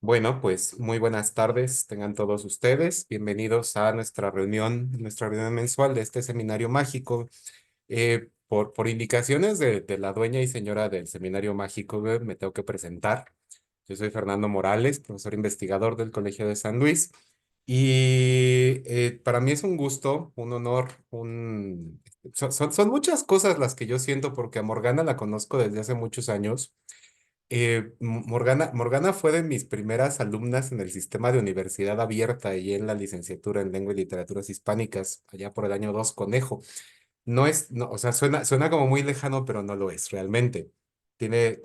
Bueno, pues muy buenas tardes, tengan todos ustedes. Bienvenidos a nuestra reunión mensual de este seminario mágico. Por indicaciones de la dueña y señora del seminario mágico, me tengo que presentar. Yo soy Fernando Morales, profesor investigador del Colegio de San Luis. Y para mí es un gusto, un honor, son muchas cosas las que yo siento porque a Morgana la conozco desde hace muchos años. Morgana fue de mis primeras alumnas en el sistema de universidad abierta y en la licenciatura en Lengua y Literaturas Hispánicas, allá por el año 2 Conejo. No es, no, o sea, suena como muy lejano, pero no lo es realmente. Debe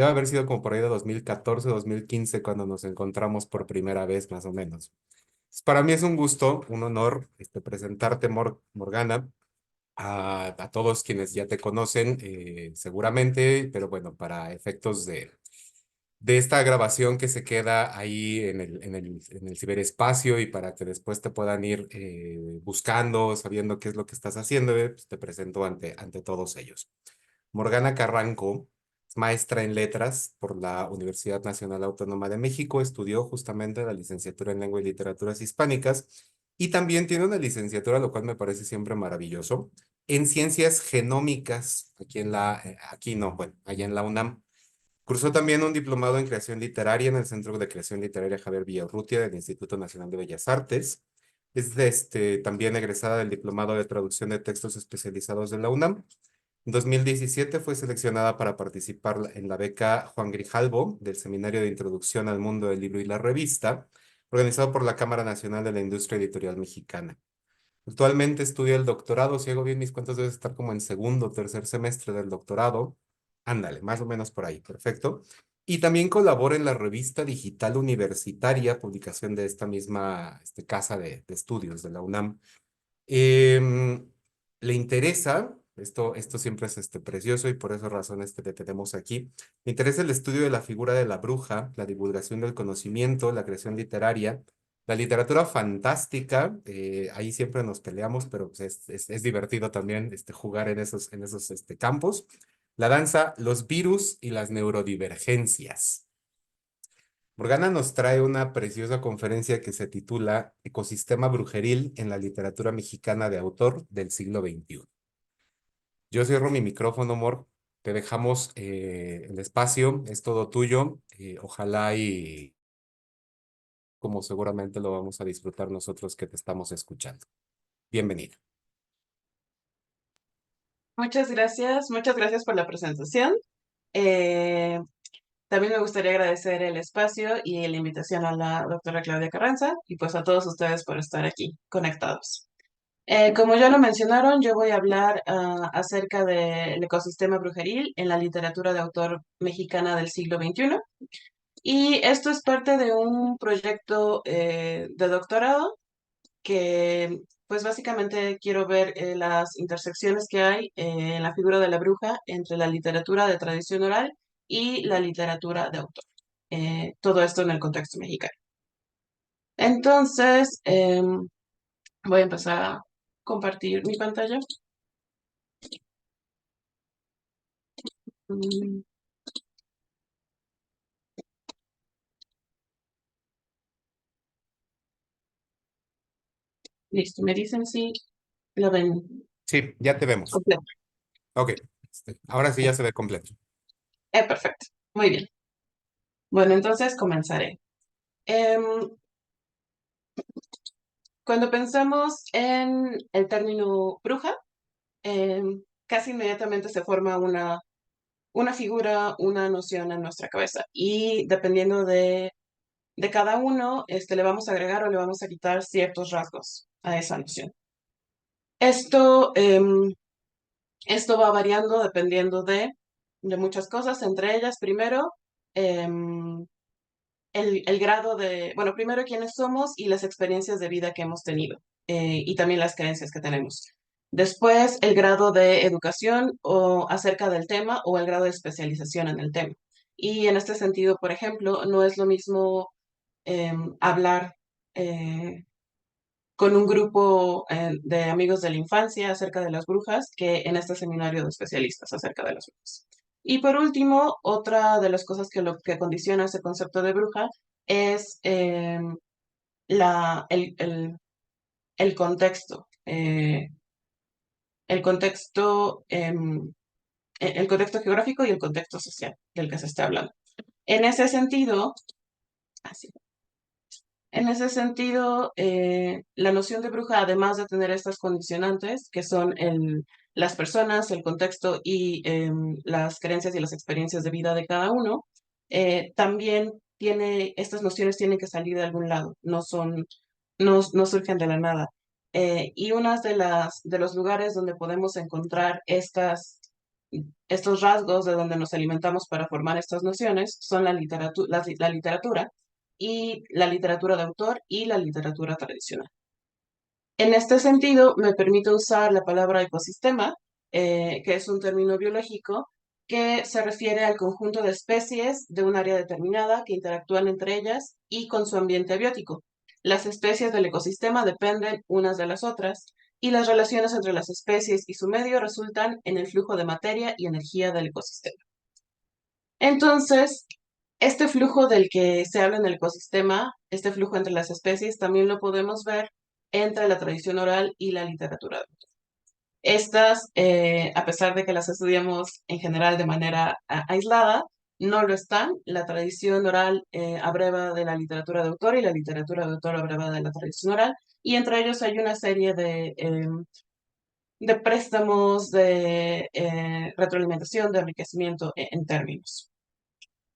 haber sido como por ahí de 2014, 2015 cuando nos encontramos por primera vez, más o menos. Para mí es un gusto, un honor, presentarte, Morgana, a todos quienes ya te conocen, seguramente, pero bueno, para efectos de esta grabación que se queda ahí en el ciberespacio y para que después te puedan ir buscando, sabiendo qué es lo que estás haciendo, pues te presento ante todos ellos. Morgana Carranco es maestra en letras por la Universidad Nacional Autónoma de México, estudió justamente la licenciatura en Lengua y Literaturas Hispánicas y también tiene una licenciatura, lo cual me parece siempre maravilloso, en ciencias genómicas, aquí no, bueno, allá en la UNAM. Cursó también un diplomado en creación literaria en el Centro de Creación Literaria Javier Villarrutia del Instituto Nacional de Bellas Artes. También egresada del diplomado de traducción de textos especializados de la UNAM. En 2017 fue seleccionada para participar en la beca Juan Grijalbo del Seminario de Introducción al Mundo del Libro y la Revista, organizado por la Cámara Nacional de la Industria Editorial Mexicana. Actualmente estudia el doctorado, si hago bien mis cuentas, debe estar como en segundo o tercer semestre del doctorado. Ándale, más o menos por ahí, perfecto. Y también colabora en la revista digital universitaria, publicación de esta misma casa de estudios de la UNAM. Em, Le interesa, esto siempre es precioso y por esa razón le tenemos aquí, le interesa el estudio de la figura de la bruja, la divulgación del conocimiento, la creación literaria, la literatura fantástica, ahí siempre nos peleamos, pero pues, es divertido también jugar en esos campos, la danza, los virus y las neurodivergencias. Morgana nos trae una preciosa conferencia que se titula Ecosistema brujeril en la literatura mexicana de autor del siglo XXI. Yo cierro mi micrófono, Mor. Te dejamos el espacio, es todo tuyo. Ojalá y como seguramente lo vamos a disfrutar nosotros que te estamos escuchando. Bienvenida. Muchas gracias por la presentación. Eh, También me gustaría agradecer el espacio y la invitación a la doctora Claudia Carranza y pues a todos ustedes por estar aquí conectados. Como ya lo mencionaron, yo voy a hablar acerca del ecosistema brujeril en la literatura de autor mexicana del siglo XXI. Y esto es parte de un proyecto de doctorado que pues básicamente quiero ver las intersecciones que hay en la figura de la bruja entre la literatura de tradición oral y la literatura de autor. Todo esto en el contexto mexicano. Entonces, voy a empezar a compartir mi pantalla. Mm, Listo, me dicen si lo ven Sí, ya te vemos. completo. Ok, ahora sí ya se ve completo. Perfecto, muy bien. Bueno, entonces comenzaré. Em, Cuando pensamos en el término bruja, casi inmediatamente se forma una figura, una noción en nuestra cabeza. Y dependiendo de cada uno, le vamos a agregar o le vamos a quitar ciertos rasgos a esa noción. Esto, esto va variando dependiendo de muchas cosas, entre ellas, primero, em, el grado bueno, primero quiénes somos y las experiencias de vida que hemos tenido, y también las creencias que tenemos. Después, el grado de educación o acerca del tema o el grado de especialización en el tema. Y en este sentido, por ejemplo, no es lo mismo hablar con un grupo de amigos de la infancia acerca de las brujas que en este seminario de especialistas acerca de las brujas. Y por último, otra de las cosas que lo que condiciona ese concepto de bruja es la, el contexto. El contexto, el contexto geográfico y el contexto social del que se está hablando. En ese sentido, así. En ese sentido, la noción de bruja, además de tener estas condicionantes, que son las personas, el contexto y las creencias y las experiencias de vida de cada uno, también estas nociones tienen que salir de algún lado, no surgen de la nada. Y uno de los lugares donde podemos encontrar estos rasgos de donde nos alimentamos para formar estas nociones son la literatura y la literatura de autor y la literatura tradicional. En este sentido, me permite usar la palabra ecosistema, que es un término biológico que se refiere al conjunto de especies de un área determinada que interactúan entre ellas y con su ambiente abiótico. Las especies del ecosistema dependen unas de las otras y las relaciones entre las especies y su medio resultan en el flujo de materia y energía del ecosistema. Entonces, este flujo del que se habla en el ecosistema, este flujo entre las especies, también lo podemos ver entre la tradición oral y la literatura. Estas, a pesar de que las estudiamos en general de manera aislada, no lo están. La tradición oral abreva de la literatura de autor y la literatura de autor abreva de la tradición oral, y entre ellos hay una serie de préstamos, de retroalimentación, de enriquecimiento en términos.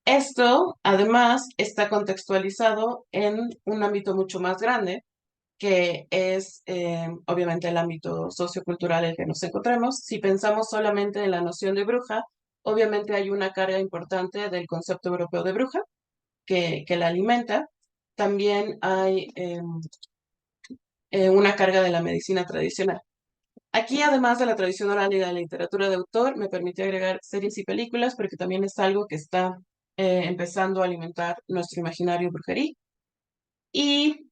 Esto, además, está contextualizado en un ámbito mucho más grande, que es obviamente el ámbito sociocultural en el que nos encontramos. Si pensamos solamente en la noción de bruja, obviamente hay una carga importante del concepto europeo de bruja que la alimenta. También hay una carga de la medicina tradicional. Aquí, además de la tradición oral y de la literatura de autor, me permitió agregar series y películas, porque también es algo que está empezando a alimentar nuestro imaginario brujerí. Y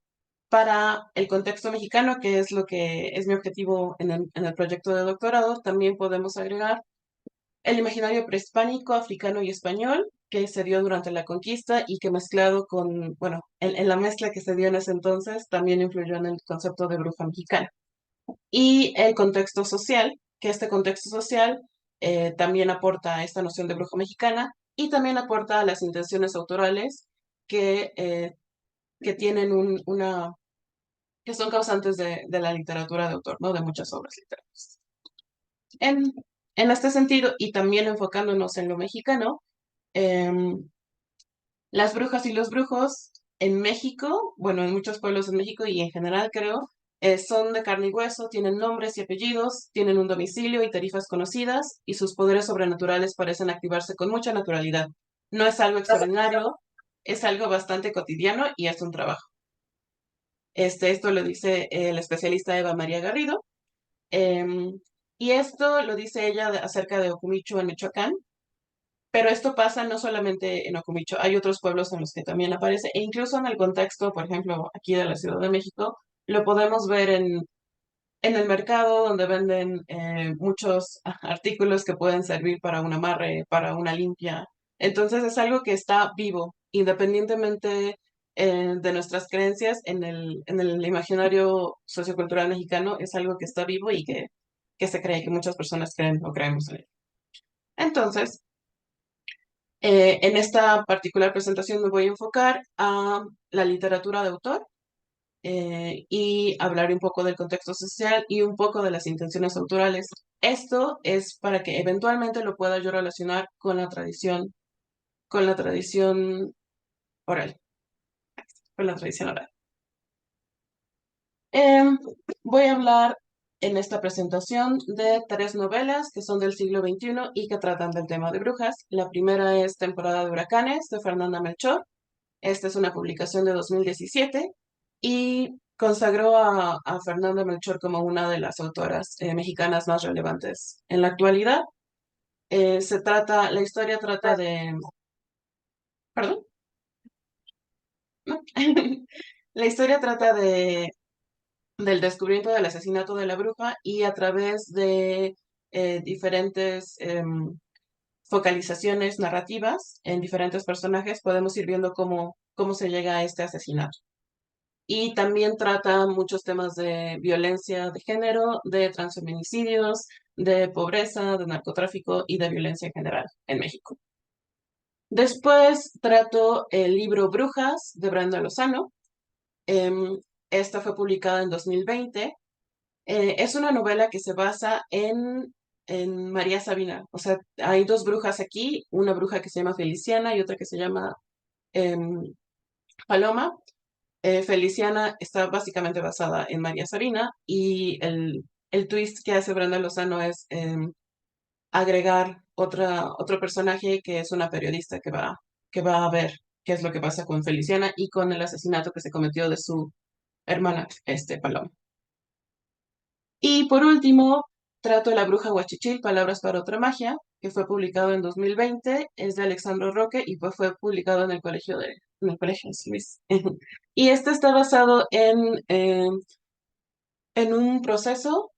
para el contexto mexicano, que es lo que es mi objetivo en el proyecto de doctorado, también podemos agregar el imaginario prehispánico, africano y español, que se dio durante la conquista y que mezclado con, bueno, en la mezcla que se dio en ese entonces, también influyó en el concepto de bruja mexicana. Y el contexto social, que este contexto social también aporta esta noción de bruja mexicana y también aporta a las intenciones autorales que tienen que son causantes de la literatura de autor, ¿no? De muchas obras literarias. En, en este sentido, y también enfocándonos en lo mexicano, em, las brujas y los brujos en México, bueno, en muchos pueblos de México y en general creo, son de carne y hueso, tienen nombres y apellidos, tienen un domicilio y tarifas conocidas, y sus poderes sobrenaturales parecen activarse con mucha naturalidad. No es algo extraordinario, es algo bastante cotidiano y es un trabajo. Esto lo dice el especialista Eva María Garrido. em, y esto lo dice ella acerca de Ocumichu en Michoacán, pero esto pasa no solamente en Ocumicho, hay otros pueblos en los que también aparece, e incluso en el contexto, por ejemplo, aquí de la Ciudad de México, lo podemos ver en el mercado donde venden muchos artículos que pueden servir para un amarre, para una limpia. Entonces es algo que está vivo, independientemente de nuestras creencias en el imaginario sociocultural mexicano, es algo que está vivo y que se cree, que muchas personas creen o creemos en él. Entonces, en esta particular presentación me voy a enfocar a la literatura de autor y hablar un poco del contexto social y un poco de las intenciones autorales. Esto es para que eventualmente lo pueda yo relacionar con la tradición oral, con la tradición oral. Em, Voy a hablar en esta presentación de tres novelas que son del siglo XXI y que tratan del tema de brujas. La primera es Temporada de Huracanes, de Fernanda Melchor. Esta es una publicación de 2017 y consagró a Fernanda Melchor como una de las autoras mexicanas más relevantes en la actualidad. La historia trata de, perdón, ¿no? La historia trata del descubrimiento del asesinato de la bruja y a través de diferentes focalizaciones narrativas en diferentes personajes, podemos ir viendo cómo se llega a este asesinato. Y también trata muchos temas de violencia de género, de transfeminicidios, de pobreza, de narcotráfico y de violencia en general en México. Después trato el libro Brujas de Brenda Lozano. Em, Esta fue publicada en 2020. Es una novela que se basa en María Sabina. O sea, hay dos brujas aquí, una bruja que se llama Feliciana y otra que se llama em, Paloma. Feliciana está básicamente basada en María Sabina y el twist que hace Brenda Lozano es agregar otro personaje que es una periodista que va a ver qué es lo que pasa con Feliciana y con el asesinato que se cometió de su hermana, Paloma. Y por último, trato de La Bruja Huachichil, Palabras para otra magia, que fue publicado en 2020, es de Alexandro Roque y pues fue publicado en el Colegio de San Luis. Y este está basado en un proceso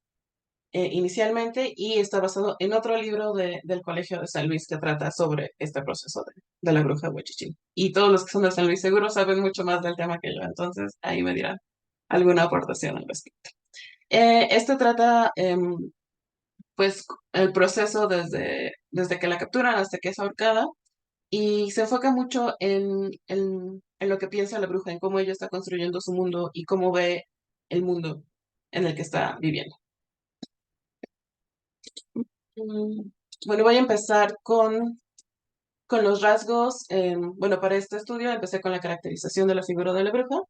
inicialmente y está basado en otro libro del Colegio de San Luis que trata sobre este proceso de la bruja Huachichil. Y todos los que son de San Luis seguro saben mucho más del tema que yo, entonces ahí me dirán alguna aportación al respecto. Este trata, pues, el proceso desde que la capturan hasta que es ahorcada y se enfoca mucho en lo que piensa la bruja, en cómo ella está construyendo su mundo y cómo ve el mundo en el que está viviendo. Mm, Bueno, voy a empezar con los rasgos. Bueno, para este estudio empecé con la caracterización de la figura de la bruja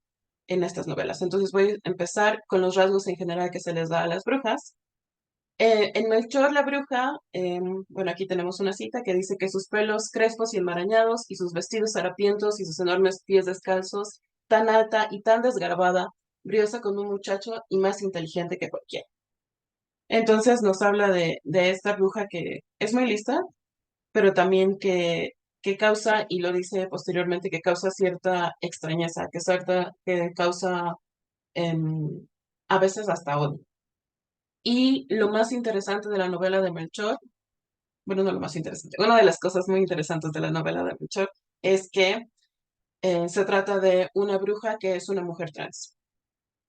en estas novelas. Entonces voy a empezar con los rasgos en general que se les da a las brujas. En Melchor la bruja, bueno, aquí tenemos una cita que dice que sus pelos crespos y enmarañados y sus vestidos harapientos y sus enormes pies descalzos, tan alta y tan desgarbada, briosa como un muchacho y más inteligente que cualquiera. Entonces nos habla de esta bruja que es muy lista, pero también que causa, y lo dice posteriormente, que causa cierta extrañeza, que causa a veces hasta odio. Y lo más interesante de la novela de Melchor, bueno, no lo más interesante, una de las cosas muy interesantes de la novela de Melchor es que se trata de una bruja que es una mujer trans.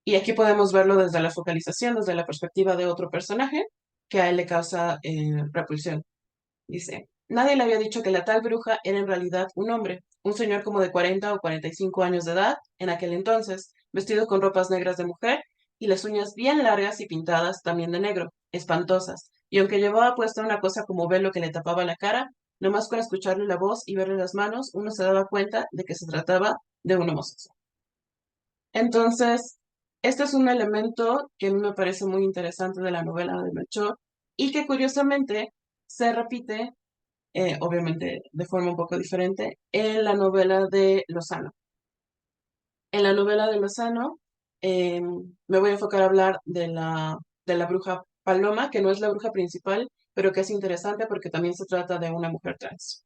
Y aquí podemos verlo desde la focalización, desde la perspectiva de otro personaje que a él le causa repulsión. Dice, nadie le había dicho que la tal bruja era en realidad un hombre, un señor como de 40 o 45 años de edad en aquel entonces, vestido con ropas negras de mujer y las uñas bien largas y pintadas también de negro, espantosas, y aunque llevaba puesta una cosa como velo que le tapaba la cara, nomás con escucharle la voz y verle las manos, uno se daba cuenta de que se trataba de un homosexual. Entonces, este es un elemento que a mí me parece muy interesante de la novela de Melchor y que curiosamente se repite obviamente de forma un poco diferente, en la novela de Lozano. En la novela de Lozano me voy a enfocar a hablar de la bruja Paloma, que no es la bruja principal, pero que es interesante porque también se trata de una mujer trans.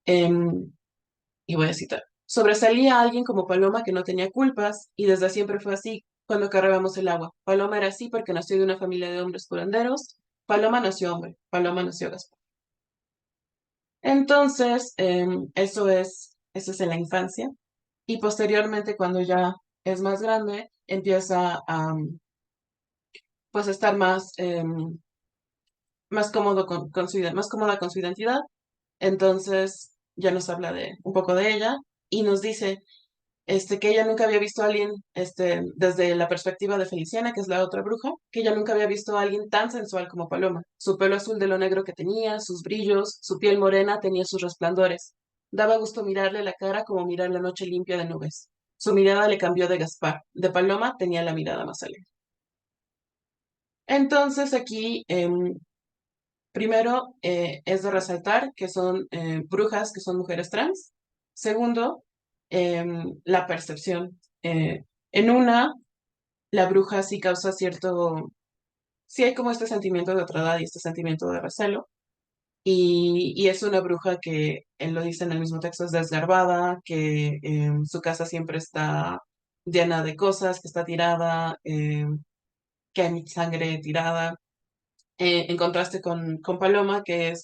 Em, y voy a citar. Sobresalía a alguien como Paloma que no tenía culpas y desde siempre fue así cuando cargábamos el agua. Paloma era así porque nació de una familia de hombres curanderos. Paloma nació hombre. Paloma nació Gaspar. Entonces, eso es en la infancia. Y posteriormente, cuando ya es más grande, empieza a pues, estar más cómodo más cómoda con su identidad. Entonces, ya nos habla un poco de ella y nos dice que ella nunca había visto a alguien, desde la perspectiva de Feliciana, que es la otra bruja, que ella nunca había visto a alguien tan sensual como Paloma. Su pelo azul de lo negro que tenía, sus brillos, su piel morena tenía sus resplandores. Daba gusto mirarle la cara como mirar la noche limpia de nubes. Su mirada le cambió de Gaspar. De Paloma tenía la mirada más alegre. Entonces aquí, primero, es de resaltar que son brujas, que son mujeres trans. Segundo, la percepción. En una, la bruja sí causa sí hay como este sentimiento de otredad y este sentimiento de recelo. Y es una bruja que, él lo dice en el mismo texto, es desgarbada, que su casa siempre está llena de cosas, que está tirada, que hay sangre tirada en contraste con Paloma, que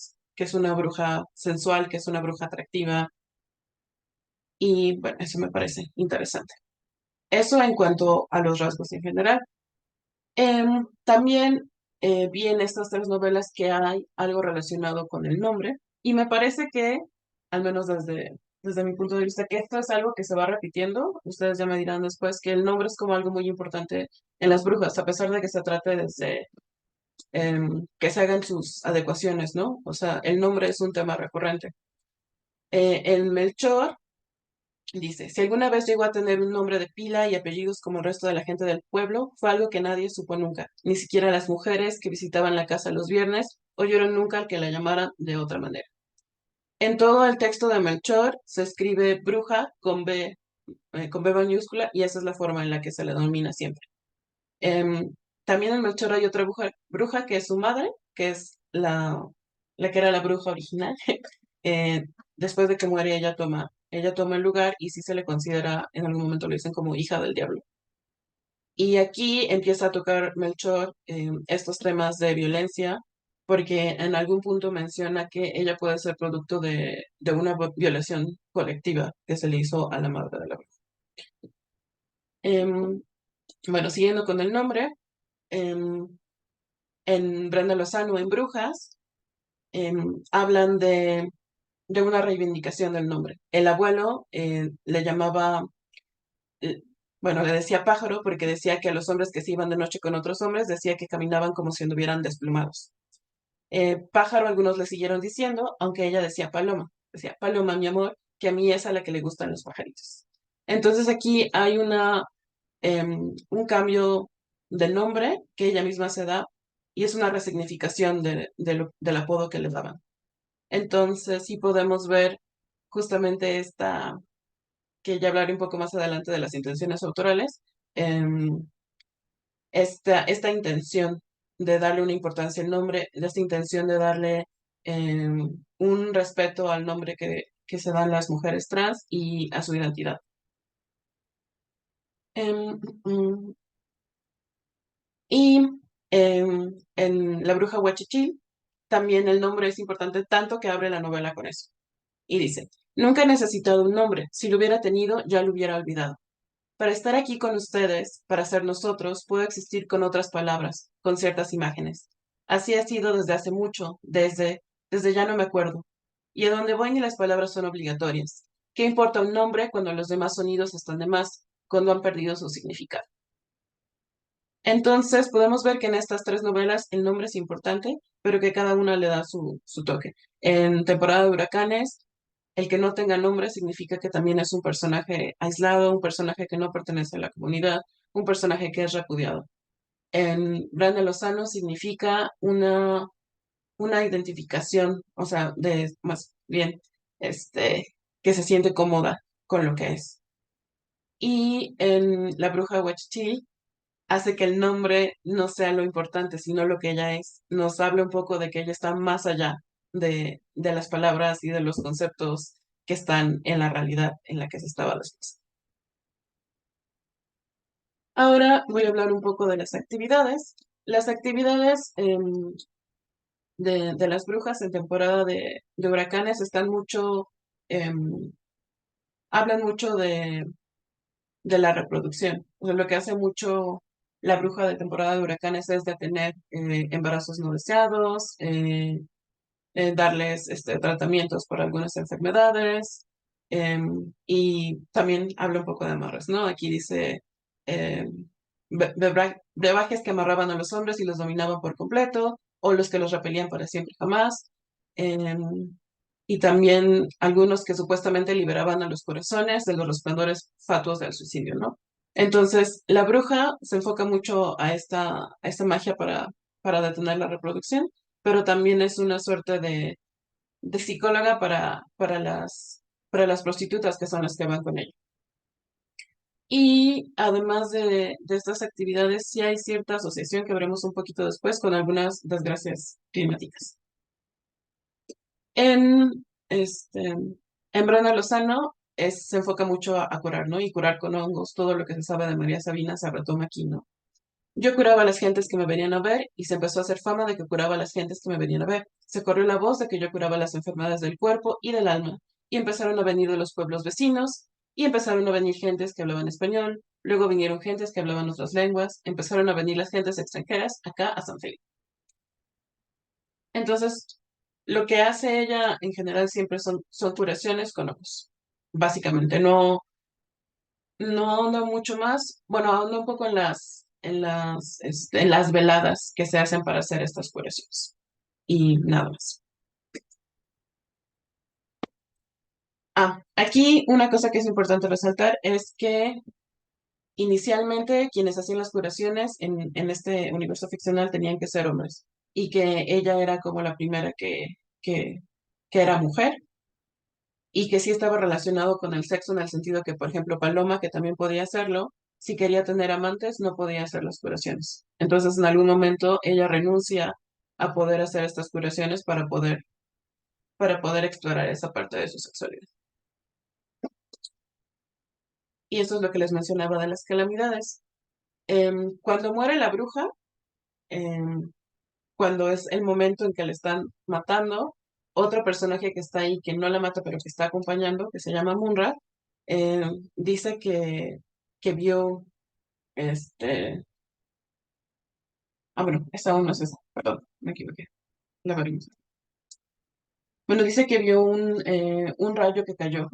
que es una bruja sensual, que es una bruja atractiva, y bueno, eso me parece interesante. Eso en cuanto a los rasgos en general. También vi en estas tres novelas que hay algo relacionado con el nombre y me parece que, al menos desde mi punto de vista, que esto es algo que se va repitiendo. Ustedes ya me dirán después que el nombre es como algo muy importante en las brujas, a pesar de que se trate desde que se hagan sus adecuaciones, ¿no? O sea, el nombre es un tema recurrente. El Melchor dice, si alguna vez llegó a tener un nombre de pila y apellidos como el resto de la gente del pueblo, fue algo que nadie supo nunca. Ni siquiera las mujeres que visitaban la casa los viernes oyeron nunca al que la llamaran de otra manera. En todo el texto de Melchor se escribe bruja con B mayúscula, y esa es la forma en la que se le denomina siempre. Em, También en Melchor hay otra bruja que es su madre, que es la que era la bruja original. Eh, Después de que muere, ella toma el lugar y sí se le considera, en algún momento lo dicen como hija del diablo. Y aquí empieza a tocar Melchor estos temas de violencia, porque en algún punto menciona que ella puede ser producto de una violación colectiva que se le hizo a la madre de la bruja. Em, bueno, siguiendo con el nombre, em, en Brenda Lozano, en Brujas, hablan de una reivindicación del nombre. El abuelo le llamaba, eh, bueno, le decía pájaro porque decía que a los hombres que se iban de noche con otros hombres decía que caminaban como si anduvieran desplumados. Pájaro algunos le siguieron diciendo, aunque ella decía paloma. Decía, paloma, mi amor, que a mí es a la que le gustan los pajaritos. Entonces aquí hay un cambio de nombre que ella misma se da y es una resignificación del apodo que le daban. Entonces sí podemos ver justamente que ya hablaré un poco más adelante de las intenciones autorales, em, esta intención de darle una importancia al nombre, de esta intención de darle un respeto al nombre que se dan las mujeres trans y a su identidad. Em, mm, y en La Bruja Huachichil también el nombre es importante, tanto que abre la novela con eso. Y dice, nunca he necesitado un nombre, si lo hubiera tenido ya lo hubiera olvidado. Para estar aquí con ustedes, para ser nosotros, puedo existir con otras palabras, con ciertas imágenes. Así ha sido desde hace mucho, desde ya no me acuerdo. Y a donde voy ni las palabras son obligatorias. ¿Qué importa un nombre cuando los demás sonidos están de más, cuando han perdido su significado? Entonces podemos ver que en estas tres novelas el nombre es importante, pero que cada una le da su toque. En Temporada de Huracanes, el que no tenga nombre significa que también es un personaje aislado, un personaje que no pertenece a la comunidad, un personaje que es repudiado. En Brenda Lozano significa una identificación, o sea, de más bien, que se siente cómoda con lo que es. Y en La Bruja Huachchil hace que el nombre no sea lo importante, sino lo que ella es. Nos habla un poco de que ella está más allá de las palabras y de los conceptos que están en la realidad en la que se estaba después. Ahora voy a hablar un poco de las actividades. Las actividades de las brujas en temporada de huracanes em, hablan mucho de la reproducción. O sea, lo que hace mucho la bruja de temporada de huracanes es detener embarazos no deseados, darles tratamientos para algunas enfermedades, y también habla un poco de amarres, ¿no? Aquí dice brebajes que amarraban a los hombres y los dominaban por completo, o los que los repelían para siempre jamás. Y también algunos que supuestamente liberaban a los corazones de los resplandores fatuos del suicidio, ¿no? Entonces, la bruja se enfoca mucho a esta magia para detener la reproducción, pero también es una suerte de psicóloga para las prostitutas que son las que van con ella. Y además de estas actividades, sí hay cierta asociación que veremos un poquito después con algunas desgracias climáticas. En, este, en Brana Lozano se enfoca mucho a curar, ¿no? Y curar con hongos. Todo lo que se sabe de María Sabina se retoma aquí, ¿no? Yo curaba a las gentes que me venían a ver y se empezó a hacer fama de que curaba a las gentes que me venían a ver. Se corrió la voz de que yo curaba las enfermedades del cuerpo y del alma. Y empezaron a venir de los pueblos vecinos y empezaron a venir gentes que hablaban español. Luego vinieron gentes que hablaban otras lenguas. Empezaron a venir las gentes extranjeras acá a San Felipe. Entonces, lo que hace ella en general siempre son curaciones con ojos. Básicamente, no ahonda mucho más. Bueno, ahonda un poco en las veladas que se hacen para hacer estas curaciones. Y nada más. Aquí una cosa que es importante resaltar es que inicialmente quienes hacían las curaciones en este universo ficcional tenían que ser hombres y que ella era como la primera que, que era mujer y que sí estaba relacionado con el sexo en el sentido que, por ejemplo, Paloma, que también podía hacerlo, si quería tener amantes, no podía hacer las curaciones. Entonces, en algún momento, ella renuncia a poder hacer estas curaciones para poder explorar esa parte de su sexualidad. Y eso es lo que les mencionaba de las calamidades. Cuando muere la bruja, em, cuando es el momento en que le están matando, otro personaje que está ahí, que no la mata, pero que está acompañando, que se llama Munra, dice que vio este. Bueno, esa aún no es esa, perdón, me equivoqué. La veremos. Bueno, dice que vio un rayo que cayó.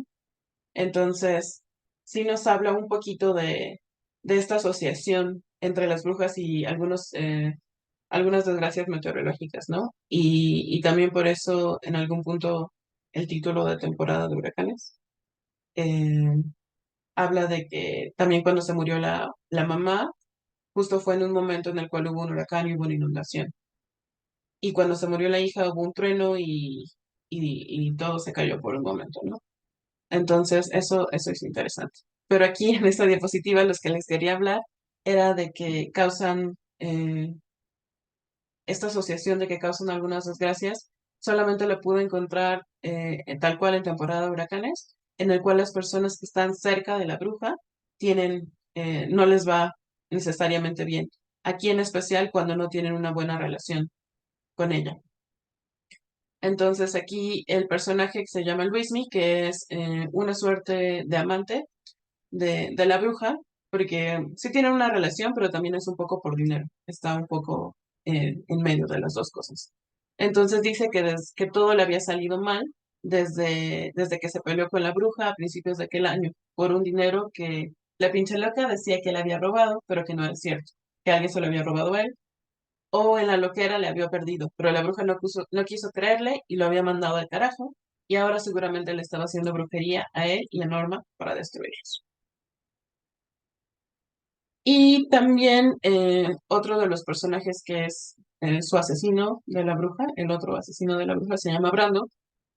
Entonces, sí nos habla un poquito de esta asociación entre las brujas y algunas desgracias meteorológicas, ¿no? Y también por eso, en algún punto, el título de temporada de huracanes eh, habla de que también cuando se murió la mamá, justo fue en un momento en el cual hubo un huracán y hubo una inundación. Y cuando se murió la hija hubo un trueno y todo se cayó por un momento, ¿no? Entonces, eso es interesante. Pero aquí en esta diapositiva los que les quería hablar era de que causan esta asociación de que causan algunas desgracias, solamente lo pude encontrar tal cual en temporada de huracanes, en el cual las personas que están cerca de la bruja no les va necesariamente bien. Aquí en especial cuando no tienen una buena relación con ella. Entonces aquí el personaje que se llama Luismi, que es una suerte de amante de la bruja, porque sí tienen una relación, pero también es un poco por dinero. Está un poco en medio de las dos cosas. Entonces dice que todo le había salido mal desde que se peleó con la bruja a principios de aquel año por un dinero que la pinche loca decía que le había robado, pero que no era cierto, que alguien se lo había robado a él, o en la loquera le había perdido, pero la bruja no quiso creerle y lo había mandado al carajo, y ahora seguramente le estaba haciendo brujería a él y a Norma para destruirlos. Y también otro de los personajes que es su asesino de la bruja, el otro asesino de la bruja se llama Brando.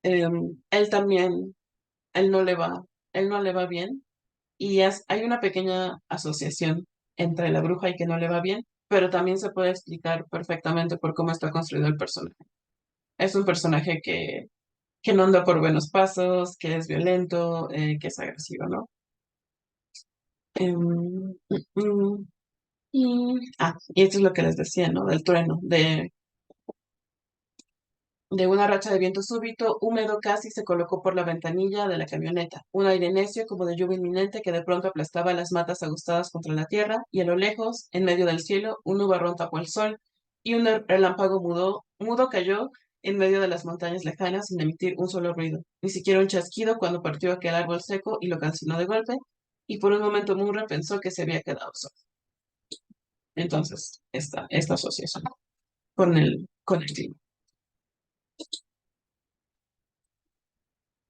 eh, él también, él no le va, él no le va bien y hay una pequeña asociación entre la bruja y que no le va bien, pero también se puede explicar perfectamente por cómo está construido el personaje. Es un personaje que no anda por buenos pasos, que es violento, que es agresivo, ¿no? Mm. Y esto es lo que les decía, ¿no? Del trueno, de una racha de viento súbito, húmedo casi se colocó por la ventanilla de la camioneta. Un aire necio como de lluvia inminente que de pronto aplastaba las matas agustadas contra la tierra, y a lo lejos, en medio del cielo, un nubarrón tapó el sol, y un relámpago mudo cayó en medio de las montañas lejanas sin emitir un solo ruido, ni siquiera un chasquido cuando partió aquel árbol seco y lo calcinó de golpe, y por un momento Murra pensó que se había quedado solo. Entonces, esta asociación con el clima.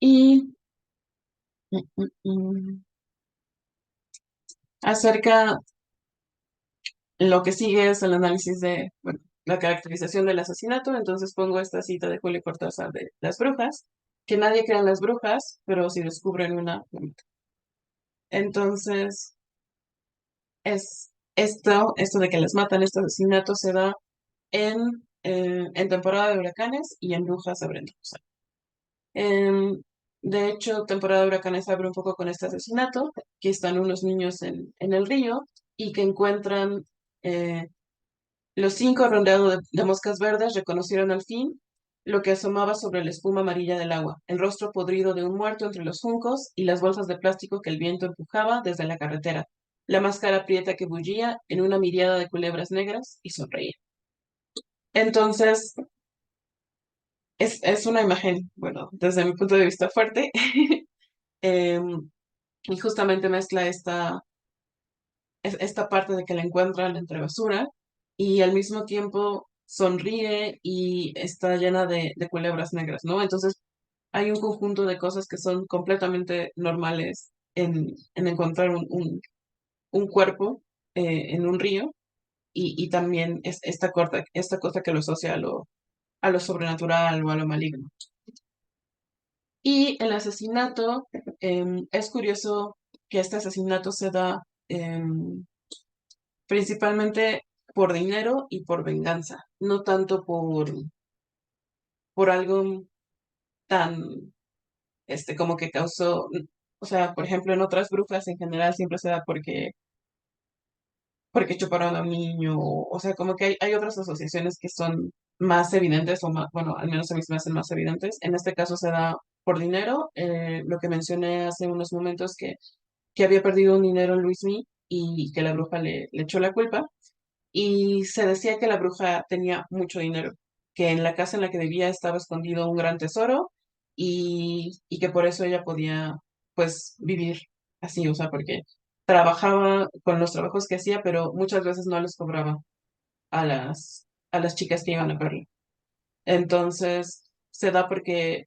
Y acerca, lo que sigue es el análisis de, bueno, la caracterización del asesinato. Entonces pongo esta cita de Julio Cortázar de Las brujas, que nadie cree en las brujas, pero si descubren una, la matan. Entonces, esto de que las matan, este asesinato se da en temporada de huracanes y en brujas abriendo. Em, de hecho, temporada de huracanes abre un poco con este asesinato, que están unos niños en el río y que encuentran Los cinco, rodeados de moscas verdes, reconocieron al fin lo que asomaba sobre la espuma amarilla del agua, el rostro podrido de un muerto entre los juncos y las bolsas de plástico que el viento empujaba desde la carretera, la máscara prieta que bullía en una miriada de culebras negras y sonreía. Entonces, es una imagen, bueno, desde mi punto de vista fuerte, em, y justamente mezcla esta parte de que la encuentran entre basura y al mismo tiempo sonríe y está llena de culebras negras, ¿no? Entonces hay un conjunto de cosas que son completamente normales en encontrar un cuerpo en un río y también es esta cosa que lo asocia a lo sobrenatural o a lo maligno. Y el asesinato, es curioso que este asesinato se da principalmente por dinero y por venganza, no tanto por algo tan, como que causó, o sea, por ejemplo, en otras brujas en general siempre se da porque chuparon a un niño, o sea, como que hay otras asociaciones que son más evidentes, o más, bueno, al menos a mí se me hacen más evidentes. En este caso se da por dinero, lo que mencioné hace unos momentos que había perdido un dinero en Luismi y que la bruja le echó la culpa. Y se decía que la bruja tenía mucho dinero, que en la casa en la que vivía estaba escondido un gran tesoro y que por eso ella podía, pues, vivir así, o sea, porque trabajaba con los trabajos que hacía, pero muchas veces no les cobraba a las chicas que iban a verla. Entonces, se da porque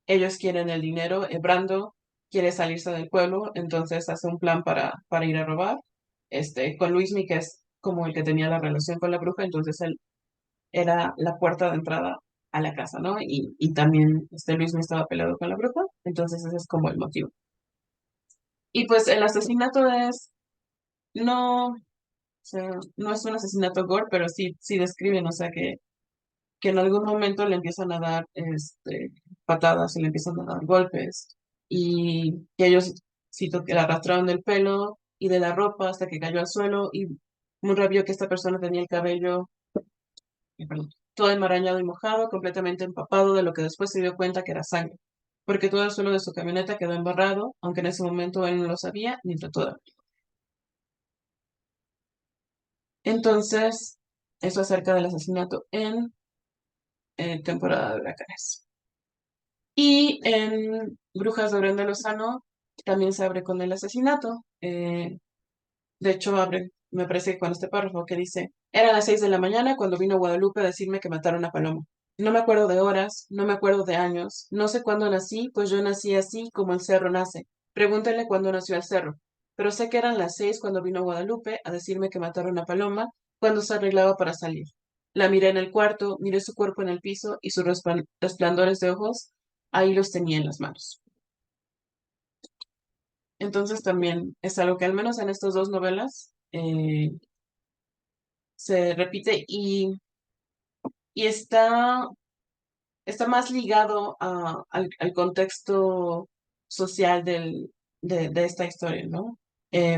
ellos quieren el dinero, Brando quiere salirse del pueblo, entonces hace un plan para ir a robar, con Luismi, que es como el que tenía la relación con la bruja, entonces él era la puerta de entrada a la casa, ¿no? Y también Luismi estaba peleado con la bruja, entonces ese es como el motivo. Y pues el asesinato no, o sea, no es un asesinato gore, pero sí describen, o sea, que en algún momento le empiezan a dar patadas y le empiezan a dar golpes y que ellos cito que la arrastraron del pelo y de la ropa hasta que cayó al suelo y Murra vio que esta persona tenía el cabello perdón, todo enmarañado y mojado, completamente empapado de lo que después se dio cuenta que era sangre, porque todo el suelo de su camioneta quedó embarrado, aunque en ese momento él no lo sabía ni trató de. Entonces, eso acerca del asesinato en temporada de huracanes. Y en Brujas de Brenda Lozano también se abre con el asesinato. De hecho, abre, me parece, con este párrafo que dice, eran las 6 de la mañana cuando vino Guadalupe a decirme que mataron a Paloma. No me acuerdo de horas, no me acuerdo de años, no sé cuándo nací, pues yo nací así como el cerro nace. Pregúntenle cuándo nació el cerro. Pero sé que eran las 6 cuando vino Guadalupe a decirme que mataron a Paloma cuando se arreglaba para salir. La miré en el cuarto, miré su cuerpo en el piso y sus resplandores de ojos, ahí los tenía en las manos. Entonces también es algo que al menos en estas dos novelas se repite y está más ligado al contexto social de esta historia, ¿no?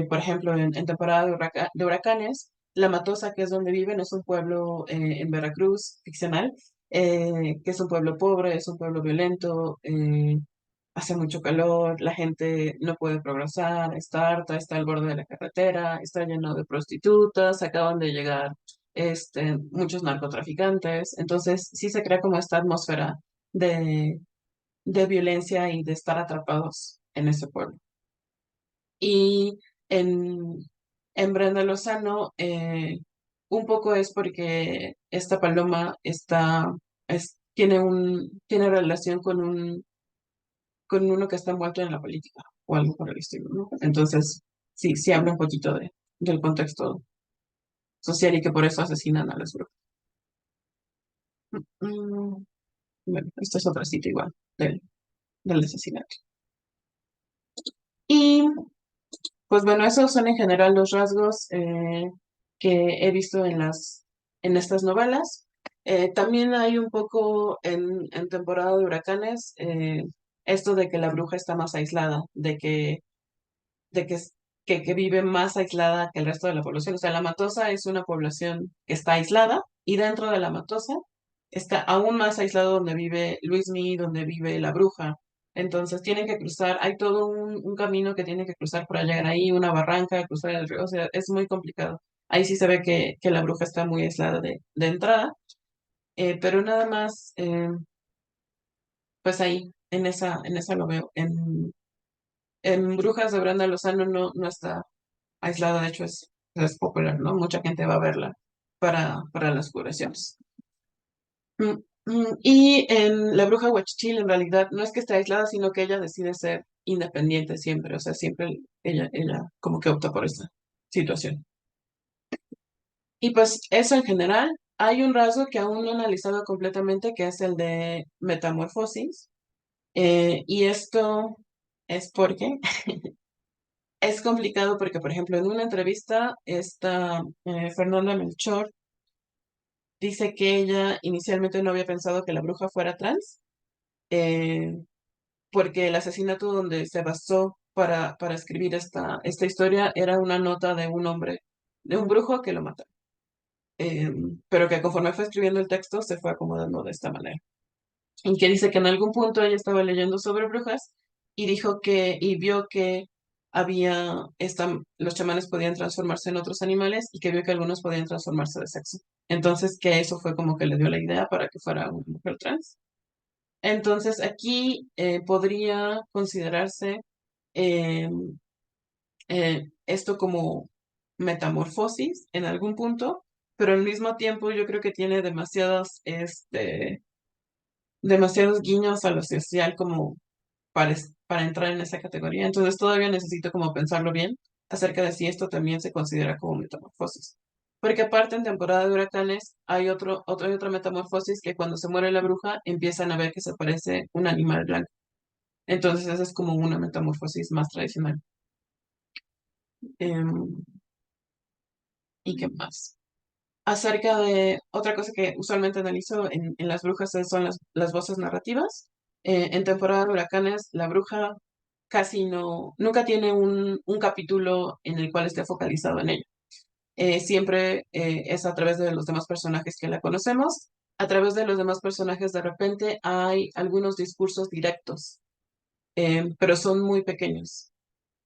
Por ejemplo, en temporada de huracanes, La Matosa, que es donde viven, es un pueblo en Veracruz, ficcional, que es un pueblo pobre, es un pueblo violento, hace mucho calor, la gente no puede progresar, está harta, está al borde de la carretera, está lleno de prostitutas, acaban de llegar muchos narcotraficantes, entonces sí se crea como esta atmósfera de, de violencia y de estar atrapados en ese pueblo. Y en, en Brenda Lozano, un poco es porque esta paloma tiene relación con uno que está envuelto en la política o algo por el estilo, ¿no? Entonces, sí habla un poquito del contexto social y que por eso asesinan a las brujas. Mm, bueno, esta es otra cita igual del asesinato. Y pues bueno, esos son en general los rasgos que he visto en estas novelas. También hay un poco en temporada de huracanes esto de que la bruja está más aislada, de que que vive más aislada que el resto de la población. O sea, la Matosa es una población que está aislada y dentro de la Matosa está aún más aislado donde vive Luismi, donde vive la bruja. Entonces tienen que cruzar, hay todo un camino que tienen que cruzar para llegar ahí, una barranca, cruzar el río, o sea, es muy complicado. Ahí sí se ve que la bruja está muy aislada de entrada, pero nada más, pues ahí, en esa lo veo. En Brujas de Brenda Lozano no está aislada, de hecho es popular, ¿no? Mucha gente va a verla para las curaciones. Mm, Y en La Bruja Huachichil, en realidad, no es que esté aislada, sino que ella decide ser independiente siempre, o sea, siempre ella como que opta por esta situación. Y pues eso en general, hay un rasgo que aún no he analizado completamente, que es el de metamorfosis, y esto es porque es complicado porque, por ejemplo, en una entrevista, esta Fernanda Melchor dice que ella inicialmente no había pensado que la bruja fuera trans, eh, porque el asesinato donde se basó para escribir esta historia era una nota de un hombre, de un brujo que lo mató, eh, pero que conforme fue escribiendo el texto se fue acomodando de esta manera. Y que dice que en algún punto ella estaba leyendo sobre brujas y dijo y vio que los chamanes podían transformarse en otros animales y que vio que algunos podían transformarse de sexo. Entonces que eso fue como que le dio la idea para que fuera una mujer trans. Entonces aquí podría considerarse eh, esto como metamorfosis en algún punto, pero al mismo tiempo yo creo que tiene demasiados guiños a lo social como para entrar en esa categoría. Entonces todavía necesito como pensarlo bien acerca de si esto también se considera como metamorfosis. Porque aparte en temporada de huracanes hay otra metamorfosis que cuando se muere la bruja empiezan a ver que se parece un animal blanco. Entonces esa es como una metamorfosis más tradicional. Em, ¿Y qué más? Acerca de otra cosa que usualmente analizo en las brujas son las voces narrativas. En temporada de huracanes, la bruja casi nunca tiene un capítulo en el cual esté focalizado en ella. Siempre es a través de los demás personajes que la conocemos. A través de los demás personajes, de repente hay algunos discursos directos, pero son muy pequeños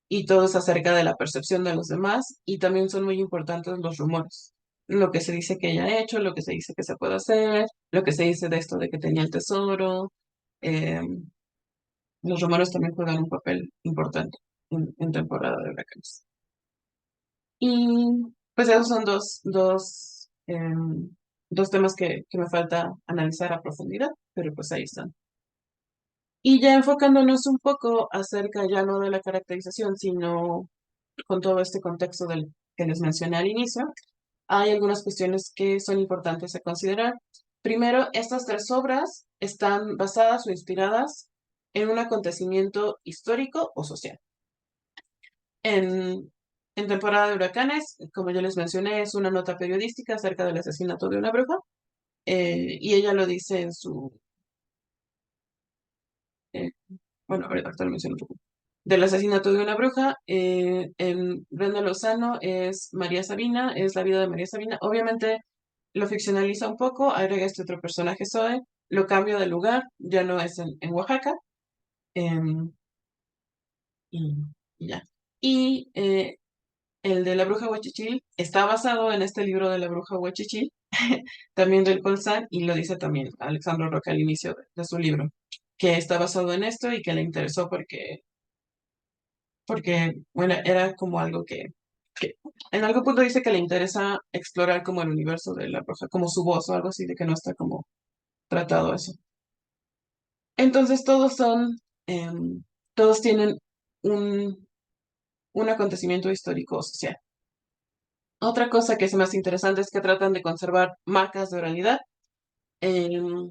y todo es acerca de la percepción de los demás y también son muy importantes los rumores. Lo que se dice que ella ha hecho, lo que se dice que se puede hacer, lo que se dice de esto de que tenía el tesoro. eh, los rumores también juegan un papel importante en temporada de huracanes. Y pues esos son dos temas que me falta analizar a profundidad, pero pues ahí están. Y ya enfocándonos un poco acerca ya no de la caracterización, sino con todo este contexto que les mencioné al inicio, hay algunas cuestiones que son importantes a considerar. Primero, estas tres obras están basadas o inspiradas en un acontecimiento histórico o social. En, en temporada de huracanes, como ya les mencioné, es una nota periodística acerca del asesinato de una bruja, y ella lo dice eh, bueno, ahorita lo menciono un poco, del asesinato de una bruja. En Brenda Lozano es María Sabina, es la vida de María Sabina. Obviamente lo ficcionaliza un poco, agrega este otro personaje, Zoe, lo cambia de lugar, ya no es en Oaxaca, em, y, y ya. Y el de la bruja Huachichil está basado en este libro de la bruja Huachichil, también del Colsan, y lo dice también Alexandro Roca al inicio de su libro, que está basado en esto y que le interesó porque bueno, era como algo que en algún punto dice que le interesa explorar como el universo de la bruja, como su voz o algo así, de que no está como tratado eso. Entonces todos tienen un, un acontecimiento histórico o social. Otra cosa que es más interesante es que tratan de conservar marcas de oralidad. Em,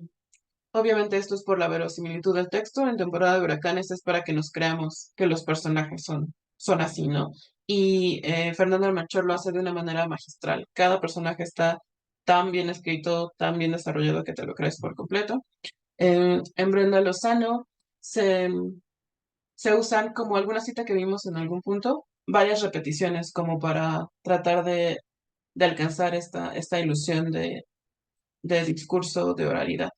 Obviamente esto es por la verosimilitud del texto. En temporada de huracanes es para que nos creamos que los personajes son así, ¿no? Y Fernando Melchor lo hace de una manera magistral. Cada personaje está tan bien escrito, tan bien desarrollado que te lo crees por completo. En Brenda Lozano se, se usan como alguna cita que vimos en algún punto, varias repeticiones como para tratar de alcanzar esta ilusión de discurso, de oralidad.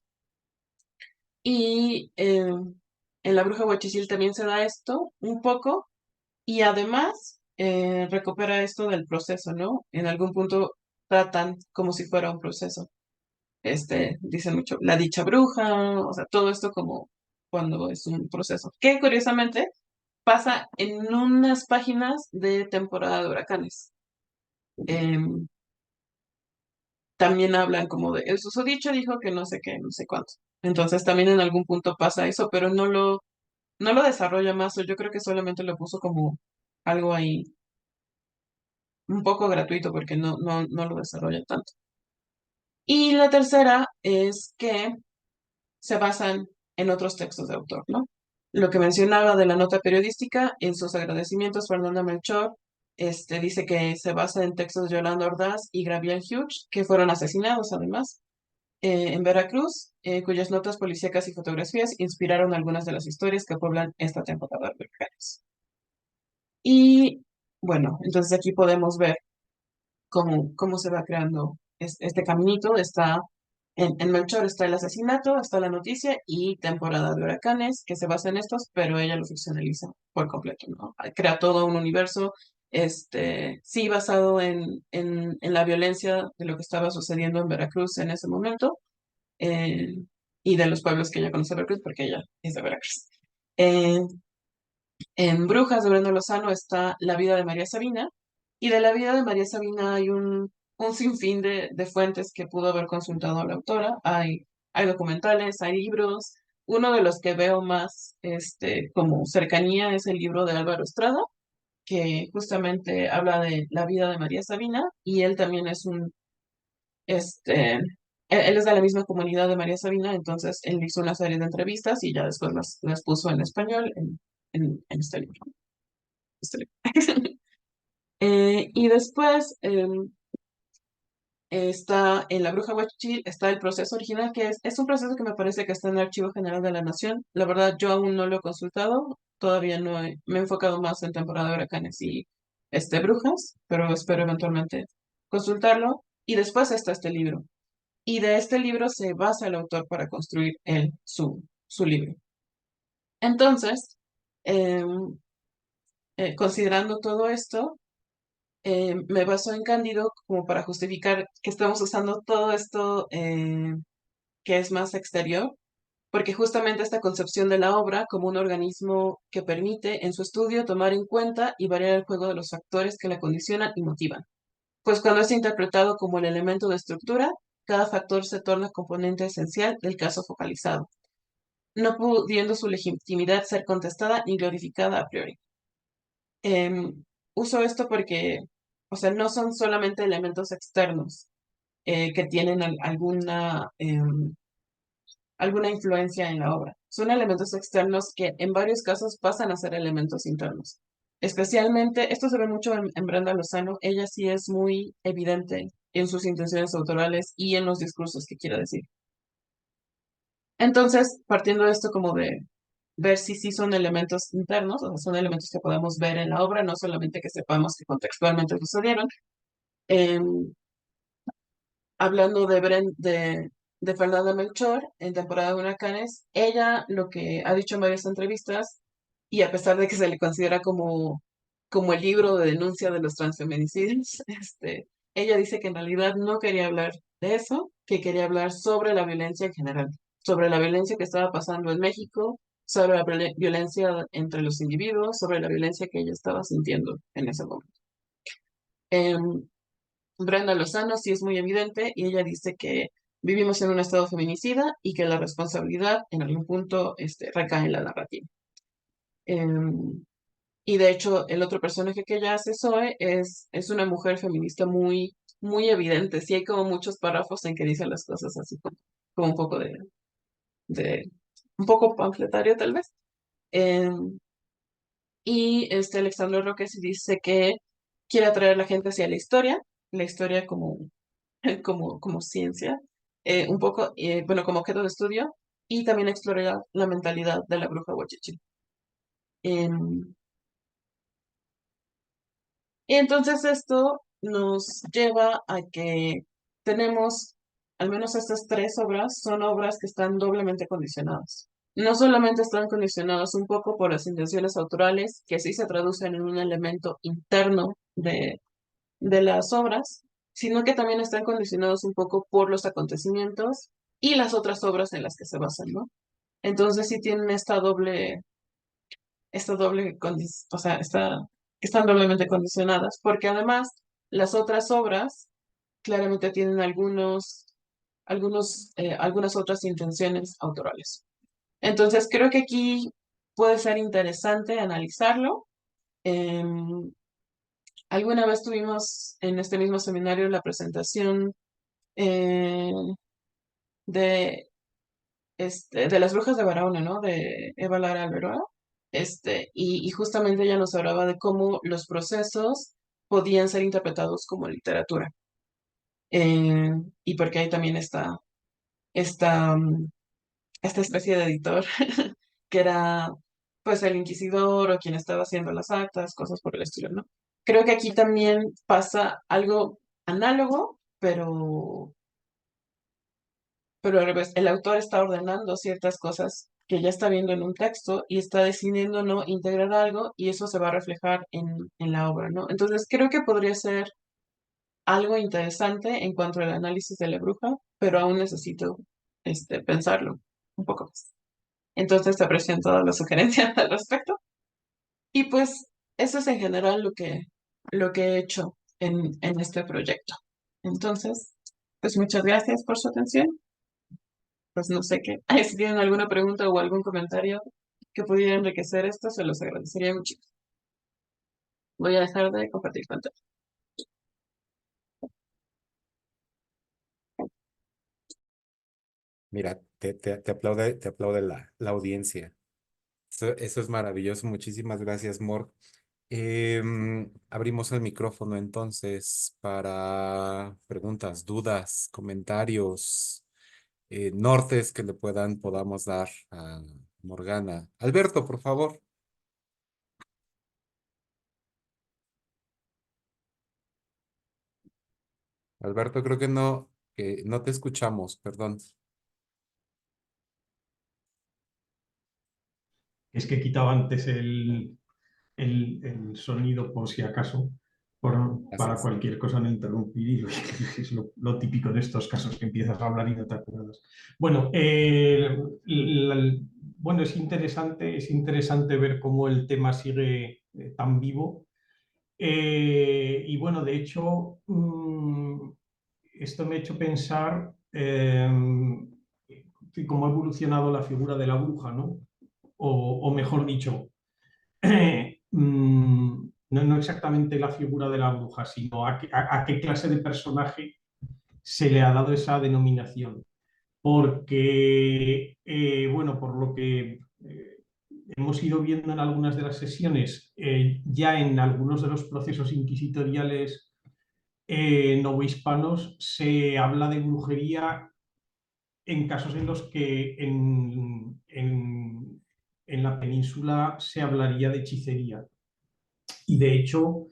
Y en La Bruja Huachicil también se da esto un poco, y además recupera esto del proceso, ¿no? En algún punto tratan como si fuera un proceso. Dicen mucho, la dicha bruja, o sea, todo esto como cuando es un proceso. Que curiosamente pasa en unas páginas de temporada de huracanes. Em, También hablan como de, el susodicho dijo que no sé qué, no sé cuánto. Entonces también en algún punto pasa eso, pero no lo desarrolla más, o yo creo que solamente lo puso como algo ahí un poco gratuito porque no lo desarrolla tanto. Y la tercera es que se basan en otros textos de autor, ¿no? Lo que mencionaba de la nota periodística, en sus agradecimientos, Fernanda Melchor dice que se basa en textos de Yolanda Ordaz y Gabriel Hughes, que fueron asesinados además en Veracruz, cuyas notas policíacas y fotografías inspiraron algunas de las historias que pueblan esta temporada de huracanes. Y bueno, entonces aquí podemos ver cómo se va creando este caminito. Está en Melchor está el asesinato, está la noticia y temporada de huracanes que se basa en estos, pero ella lo ficcionaliza por completo, ¿no? Crea todo un universo, sí basado en la violencia de lo que estaba sucediendo en Veracruz en ese momento, eh, y de los pueblos que ella conoce de Veracruz, porque ella es de Veracruz. Eh, en Brujas de Brenda Lozano está La vida de María Sabina, y de la vida de María Sabina hay un sinfín de fuentes que pudo haber consultado a la autora. Hay documentales, hay libros. Uno de los que veo más como cercanía es el libro de Álvaro Estrada, que justamente habla de la vida de María Sabina, y él también es él es de la misma comunidad de María Sabina, entonces él hizo una serie de entrevistas y ya después las puso en español en este libro. Este y después está en La Bruja Huachil, está el proceso original, que es un proceso que me parece que está en el Archivo General de la Nación. La verdad, yo aún no lo he consultado, todavía me he enfocado más en temporada de huracanes y brujas, pero espero eventualmente consultarlo. Y después está este libro. Y de este libro se basa el autor para construir su libro. Entonces, em, considerando todo esto, me baso en Cándido como para justificar que estamos usando todo esto que es más exterior, porque justamente esta concepción de la obra como un organismo que permite en su estudio tomar en cuenta y variar el juego de los factores que la condicionan y motivan. Pues cuando es interpretado como el elemento de estructura, cada factor se torna componente esencial del caso focalizado, no pudiendo su legitimidad ser contestada ni glorificada a priori. Em, Uso esto porque, o sea, no son solamente elementos externos que tienen alguna influencia en la obra. Son elementos externos que en varios casos pasan a ser elementos internos. Especialmente, esto se ve mucho en Brenda Lozano, ella sí es muy evidente en sus intenciones autorales y en los discursos que quiere decir. Entonces, partiendo de esto como de ver si sí son elementos internos, o sea, son elementos que podemos ver en la obra, no solamente que sepamos que contextualmente sucedieron. em, Hablando de Fernanda Melchor, en temporada de huracanes, ella lo que ha dicho en varias entrevistas, y a pesar de que se le considera como el libro de denuncia de los transfeminicidios, ella dice que en realidad no quería hablar de eso, que quería hablar sobre la violencia en general, sobre la violencia que estaba pasando en México, sobre la violencia entre los individuos, sobre la violencia que ella estaba sintiendo en ese momento. Em, Brenda Lozano sí es muy evidente, y ella dice que vivimos en un estado feminicida y que la responsabilidad en algún punto recae en la narrativa. Em, y de hecho, el otro personaje que ella hace, Zoe, es una mujer feminista muy evidente. Sí hay como muchos párrafos en que dice las cosas así como un poco de un poco panfletario tal vez. Em, y Alexandra Roque sí dice que quiere atraer a la gente hacia la historia como ciencia, un poco, bueno, como objeto de estudio, y también explorar la mentalidad de la bruja huachichi. Y entonces esto nos lleva a que tenemos, al menos estas tres obras, son obras que están doblemente condicionadas. No solamente están condicionadas un poco por las intenciones autorales, que sí se traducen en un elemento interno de las obras, sino que también están condicionados un poco por los acontecimientos y las otras obras en las que se basan, ¿no? Entonces sí tienen o sea, están doblemente condicionadas, porque además las otras obras claramente tienen algunas otras intenciones autorales. Entonces creo que aquí puede ser interesante analizarlo. Em, Alguna vez tuvimos en este mismo seminario la presentación eh, de, de las brujas de Barahona, ¿no? De Eva Lara Alberola. Y justamente ella nos hablaba de cómo los procesos podían ser interpretados como literatura. Eh, y porque ahí también está esta, esta especie de editor que era pues el inquisidor o quien estaba haciendo las actas, cosas por el estilo, ¿no? Creo que aquí también pasa algo análogo, pero al revés, el autor está ordenando ciertas cosas que ya está viendo en un texto y está decidiendo no integrar algo y eso se va a reflejar en la obra, ¿no? Entonces creo que podría ser algo interesante en cuanto al análisis de la bruja, pero aún necesito pensarlo un poco más. Entonces te aprecio todas las sugerencias al respecto. Y pues eso es en general lo que he hecho en este proyecto. Entonces, pues muchas gracias por su atención. Pues no sé qué. Ay, si tienen alguna pregunta o algún comentario que pudiera enriquecer esto, se los agradecería mucho. Voy a dejar de compartir pantalla. Mira, te aplaude la audiencia. Eso es maravilloso. Muchísimas gracias, Mor. Abrimos el micrófono entonces para preguntas, dudas, comentarios, nortes que podamos dar a Morgana. Alberto, por favor. Alberto, creo que no te escuchamos, perdón. Es que quitaba antes el sonido por si acaso, para Gracias. cualquier cosa no interrumpir, y es lo típico de estos casos que empiezas a hablar y no te acuerdas. Bueno, bueno, es interesante ver cómo el tema sigue tan vivo. Y bueno, de hecho, esto me ha hecho pensar cómo ha evolucionado la figura de la bruja, ¿no? O mejor dicho, no exactamente la figura de la bruja, sino a qué clase de personaje se le ha dado esa denominación. Porque, bueno, por lo que hemos ido viendo en algunas de las sesiones, ya en algunos de los procesos inquisitoriales novohispanos se habla de brujería en casos en los que en la península se hablaría de hechicería. Y de hecho,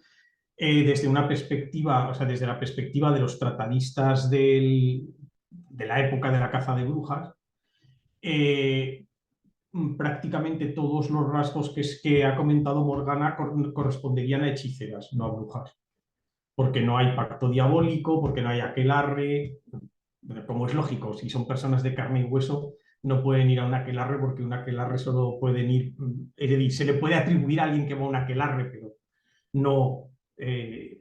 desde una perspectiva, o sea, desde la perspectiva de los tratadistas de la época de la caza de brujas, eh, prácticamente todos los rasgos que ha comentado Morgana corresponderían a hechiceras, no a brujas. Porque no hay pacto diabólico, porque no hay aquelarre, como es lógico, si son personas de carne y hueso, no pueden ir a un aquelarre porque un aquelarre solo pueden ir, es decir, se le puede atribuir a alguien que va a un aquelarre, pero no, o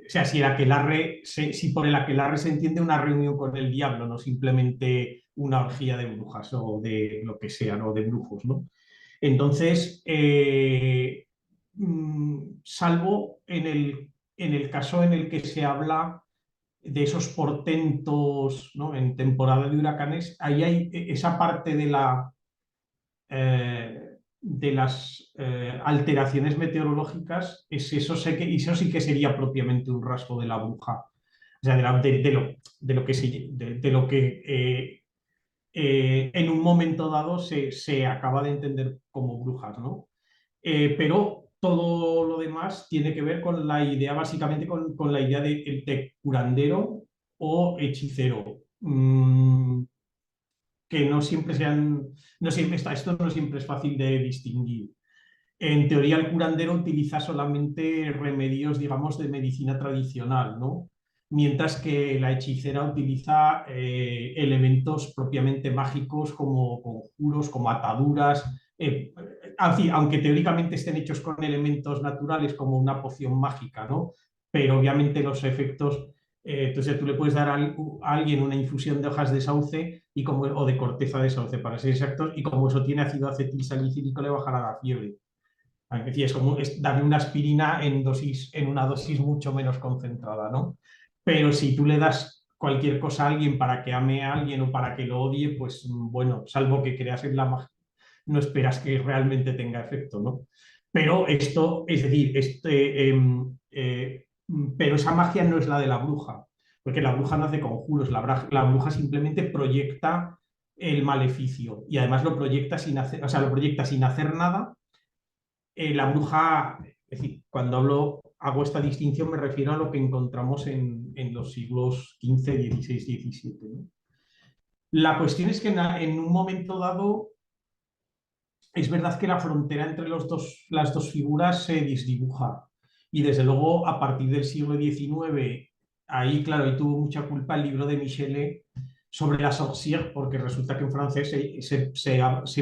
sea, si, si por el aquelarre se entiende una reunión con el diablo, no simplemente una orgía de brujas o de lo que sea, ¿no? De brujos, ¿no? Entonces, salvo en el caso en el que se habla de esos portentos, ¿no? En temporada de huracanes, ahí hay esa parte de las alteraciones meteorológicas, eso sí que sería propiamente un rasgo de la bruja, o sea, de lo que, de lo que en un momento dado se acaba de entender como brujas, ¿no? pero todo lo demás tiene que ver con la idea, básicamente con la idea de curandero o hechicero. Que no siempre no siempre esto no siempre es fácil de distinguir. En teoría, el curandero utiliza solamente remedios, digamos, de medicina tradicional, ¿no? Mientras que la hechicera utiliza elementos propiamente mágicos como conjuros, como ataduras, aunque teóricamente estén hechos con elementos naturales como una poción mágica, ¿no? Pero obviamente los efectos, entonces tú le puedes dar a alguien una infusión de hojas de sauce o de corteza de sauce, para ser exactos, y como eso tiene ácido acetilsalicílico, le bajará la fiebre. Es decir, es como darle una aspirina en una dosis mucho menos concentrada, ¿no? Pero si tú le das cualquier cosa a alguien para que ame a alguien o para que lo odie, pues bueno, salvo que creas en la magia, no esperas que realmente tenga efecto, ¿no? Pero esto, es decir, pero esa magia no es la de la bruja, porque la bruja no hace conjuros, la bruja simplemente proyecta el maleficio y además lo proyecta sin hacer, o sea, lo proyecta sin hacer nada. La bruja, es decir, hago esta distinción, me refiero a lo que encontramos en los siglos XV, XVI, XVII, ¿no? La cuestión es que en un momento dado es verdad que la frontera entre las dos figuras se disdibuja y desde luego a partir del siglo XIX, ahí claro, ahí tuvo mucha culpa el libro de Michelet sobre la sorcière, porque resulta que en francés se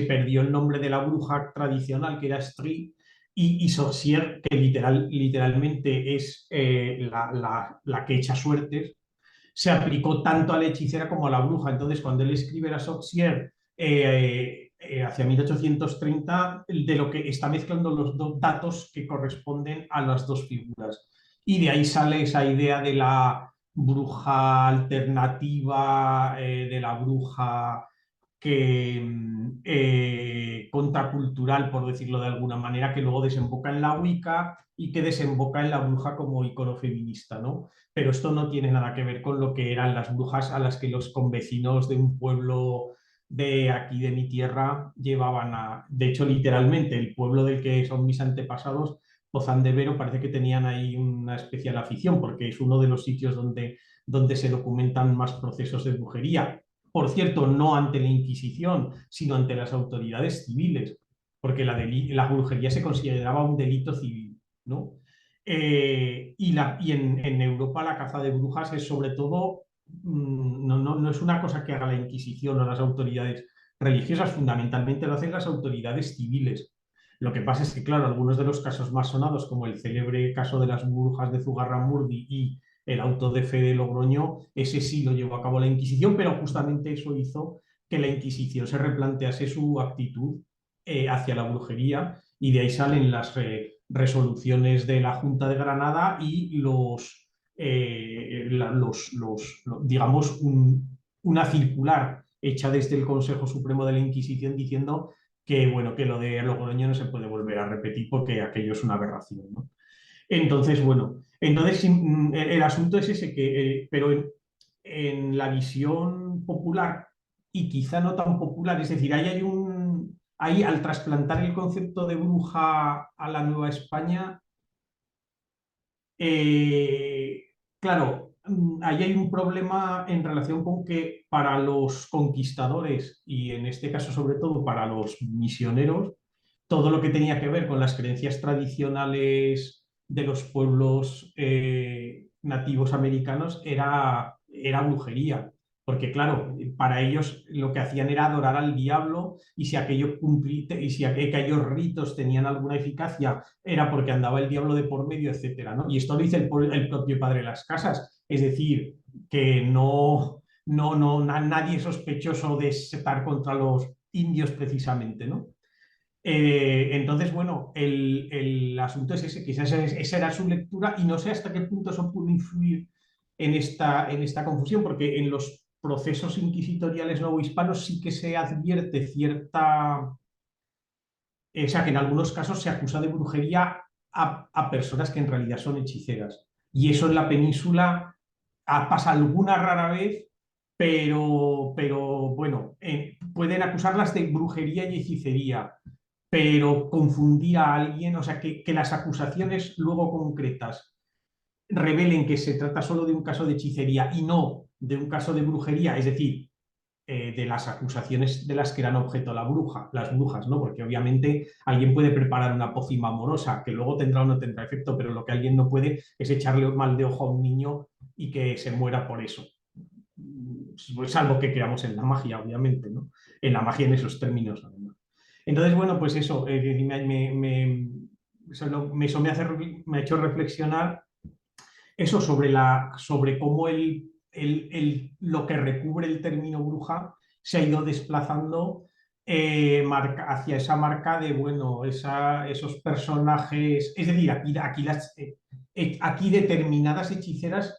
perdió el nombre de la bruja tradicional, que era Strie, y sorcière, que literalmente es la que echa suertes, se aplicó tanto a la hechicera como a la bruja. Entonces, cuando él escribe la sorcière hacia 1830, de lo que está mezclando los dos datos que corresponden a las dos figuras. Y de ahí sale esa idea de la bruja alternativa, de la bruja contracultural, por decirlo de alguna manera, que luego desemboca en la Wicca y que desemboca en la bruja como icono feminista, ¿no? Pero esto no tiene nada que ver con lo que eran las brujas a las que los convecinos de un pueblo de aquí, de mi tierra, llevaban a... De hecho, literalmente, el pueblo del que son mis antepasados, Pozán de Vero, parece que tenían ahí una especial afición, porque es uno de los sitios donde se documentan más procesos de brujería. Por cierto, no ante la Inquisición, sino ante las autoridades civiles, porque la brujería se consideraba un delito civil, ¿no? En Europa la caza de brujas es sobre todo, no es una cosa que haga la Inquisición o las autoridades religiosas, fundamentalmente lo hacen las autoridades civiles. Lo que pasa es que, claro, algunos de los casos más sonados, como el célebre caso de las brujas de Zugarramurdi y el auto de fe de Logroño, ese sí lo llevó a cabo la Inquisición, pero justamente eso hizo que la Inquisición se replantease su actitud hacia la brujería y de ahí salen las resoluciones de la Junta de Granada y digamos, una circular hecha desde el Consejo Supremo de la Inquisición diciendo que, bueno, que lo de Logroño no se puede volver a repetir porque aquello es una aberración, ¿no? Entonces, bueno, el asunto es ese, pero en la visión popular y quizá no tan popular, es decir, ahí al trasplantar el concepto de bruja a la Nueva España, eh, claro, ahí hay un problema en relación con que para los conquistadores y en este caso sobre todo para los misioneros, todo lo que tenía que ver con las creencias tradicionales de los pueblos nativos americanos era brujería. Porque claro, para ellos lo que hacían era adorar al diablo y si aquellos ritos tenían alguna eficacia era porque andaba el diablo de por medio, etcétera, ¿no? Y esto lo dice el propio padre de las casas, es decir, que nadie es sospechoso de estar contra los indios precisamente, ¿no? Entonces, bueno, el asunto es ese, quizás esa era su lectura y no sé hasta qué punto eso pudo influir en esta confusión, porque en los procesos inquisitoriales novohispanos sí que se advierte o sea, que en algunos casos se acusa de brujería a personas que en realidad son hechiceras. Y eso en la península pasa alguna rara vez, pero bueno, pueden acusarlas de brujería y hechicería, pero confundir a alguien, o sea, que las acusaciones luego concretas revelen que se trata solo de un caso de hechicería y no de un caso de brujería, es decir, de las acusaciones de las que eran objeto las brujas, ¿no? Porque obviamente alguien puede preparar una pócima amorosa que luego tendrá o no tendrá efecto, pero lo que alguien no puede es echarle un mal de ojo a un niño y que se muera por eso. Pues salvo que creamos en la magia, obviamente, ¿no? En la magia en esos términos, además. Entonces, bueno, pues eso, eso me ha hecho reflexionar eso sobre cómo lo que recubre el término bruja se ha ido desplazando hacia esa marca de, bueno, esos personajes, es decir, aquí determinadas hechiceras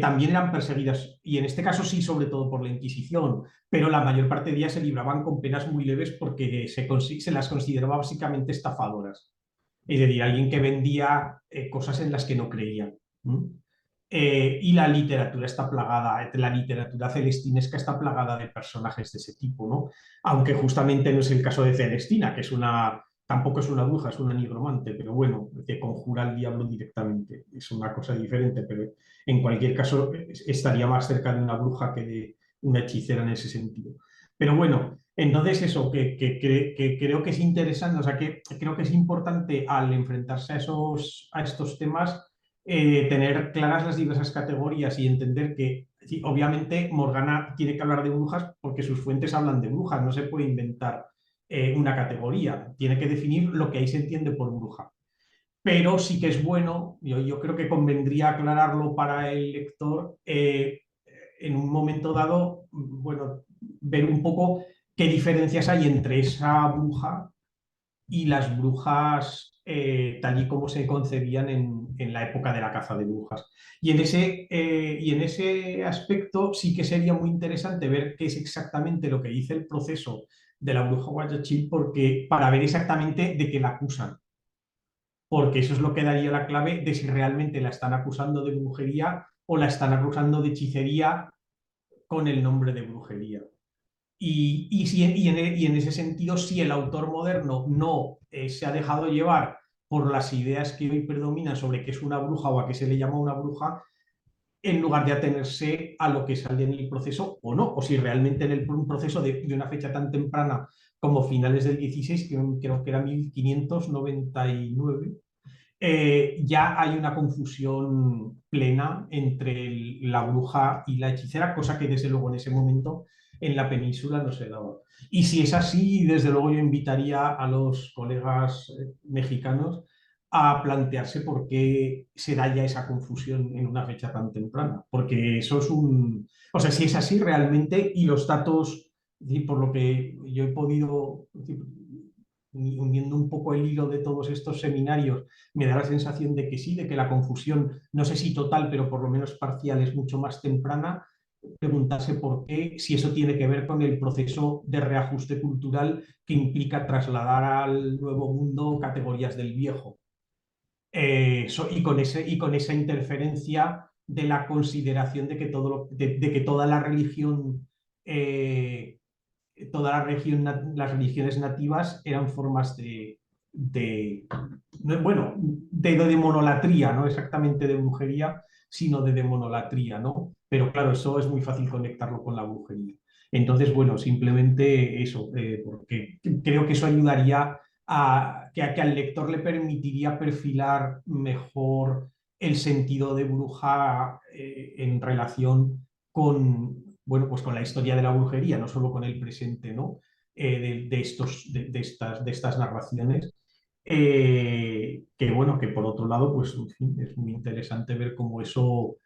también eran perseguidas, y en este caso sí, sobre todo por la Inquisición, pero la mayor parte de ellas se libraban con penas muy leves porque se las consideraba básicamente estafadoras. Es decir, alguien que vendía cosas en las que no creía. ¿Mm? Y la literatura está plagada, la literatura celestinesca está plagada de personajes de ese tipo, ¿no? Aunque justamente no es el caso de Celestina, que tampoco es una bruja, es una nigromante, pero bueno, que conjura al diablo directamente. Es una cosa diferente, pero en cualquier caso estaría más cerca de una bruja que de una hechicera en ese sentido. Pero bueno, entonces eso, que creo que es interesante, o sea, que creo que es importante al enfrentarse a estos temas tener claras las diversas categorías y entender que, sí, obviamente, Morgana tiene que hablar de brujas porque sus fuentes hablan de brujas, no se puede inventar una categoría, tiene que definir lo que ahí se entiende por bruja. Pero sí que es bueno, yo creo que convendría aclararlo para el lector en un momento dado, bueno, ver un poco qué diferencias hay entre esa bruja y las brujas tal y como se concebían en la época de la caza de brujas. Y en ese aspecto sí que sería muy interesante ver qué es exactamente lo que dice el proceso de la bruja Guayachil, porque, para ver exactamente de qué la acusan, porque eso es lo que daría la clave de si realmente la están acusando de brujería o la están acusando de hechicería con el nombre de brujería. Y en ese sentido, si el autor moderno no se ha dejado llevar por las ideas que hoy predominan sobre qué es una bruja o a qué se le llama una bruja, en lugar de atenerse a lo que sale en el proceso o no, o si realmente en un proceso de una fecha tan temprana como finales del 16, que creo que era 1599, ya hay una confusión plena entre la bruja y la hechicera, cosa que desde luego en ese momento en la península no se daba. Y si es así, desde luego yo invitaría a los colegas mexicanos a plantearse por qué se da ya esa confusión en una fecha tan temprana, porque eso es o sea, si es así realmente y los datos, y por lo que yo he podido, uniendo un poco el hilo de todos estos seminarios, me da la sensación de que sí, de que la confusión, no sé si total, pero por lo menos parcial, es mucho más temprana. Preguntarse por qué, si eso tiene que ver con el proceso de reajuste cultural que implica trasladar al nuevo mundo categorías del viejo. Y con esa interferencia de la consideración de que, de que toda la religión las religiones nativas eran formas bueno, de monolatría, no exactamente de brujería, sino de demonolatría, ¿no? Pero claro, eso es muy fácil conectarlo con la brujería. Entonces, bueno, simplemente eso, porque creo que eso ayudaría que al lector le permitiría perfilar mejor el sentido de bruja en relación con, bueno, pues con la historia de la brujería, no solo con el presente, ¿no? De estas narraciones. Que bueno, que por otro lado, pues en fin, es muy interesante ver cómo eso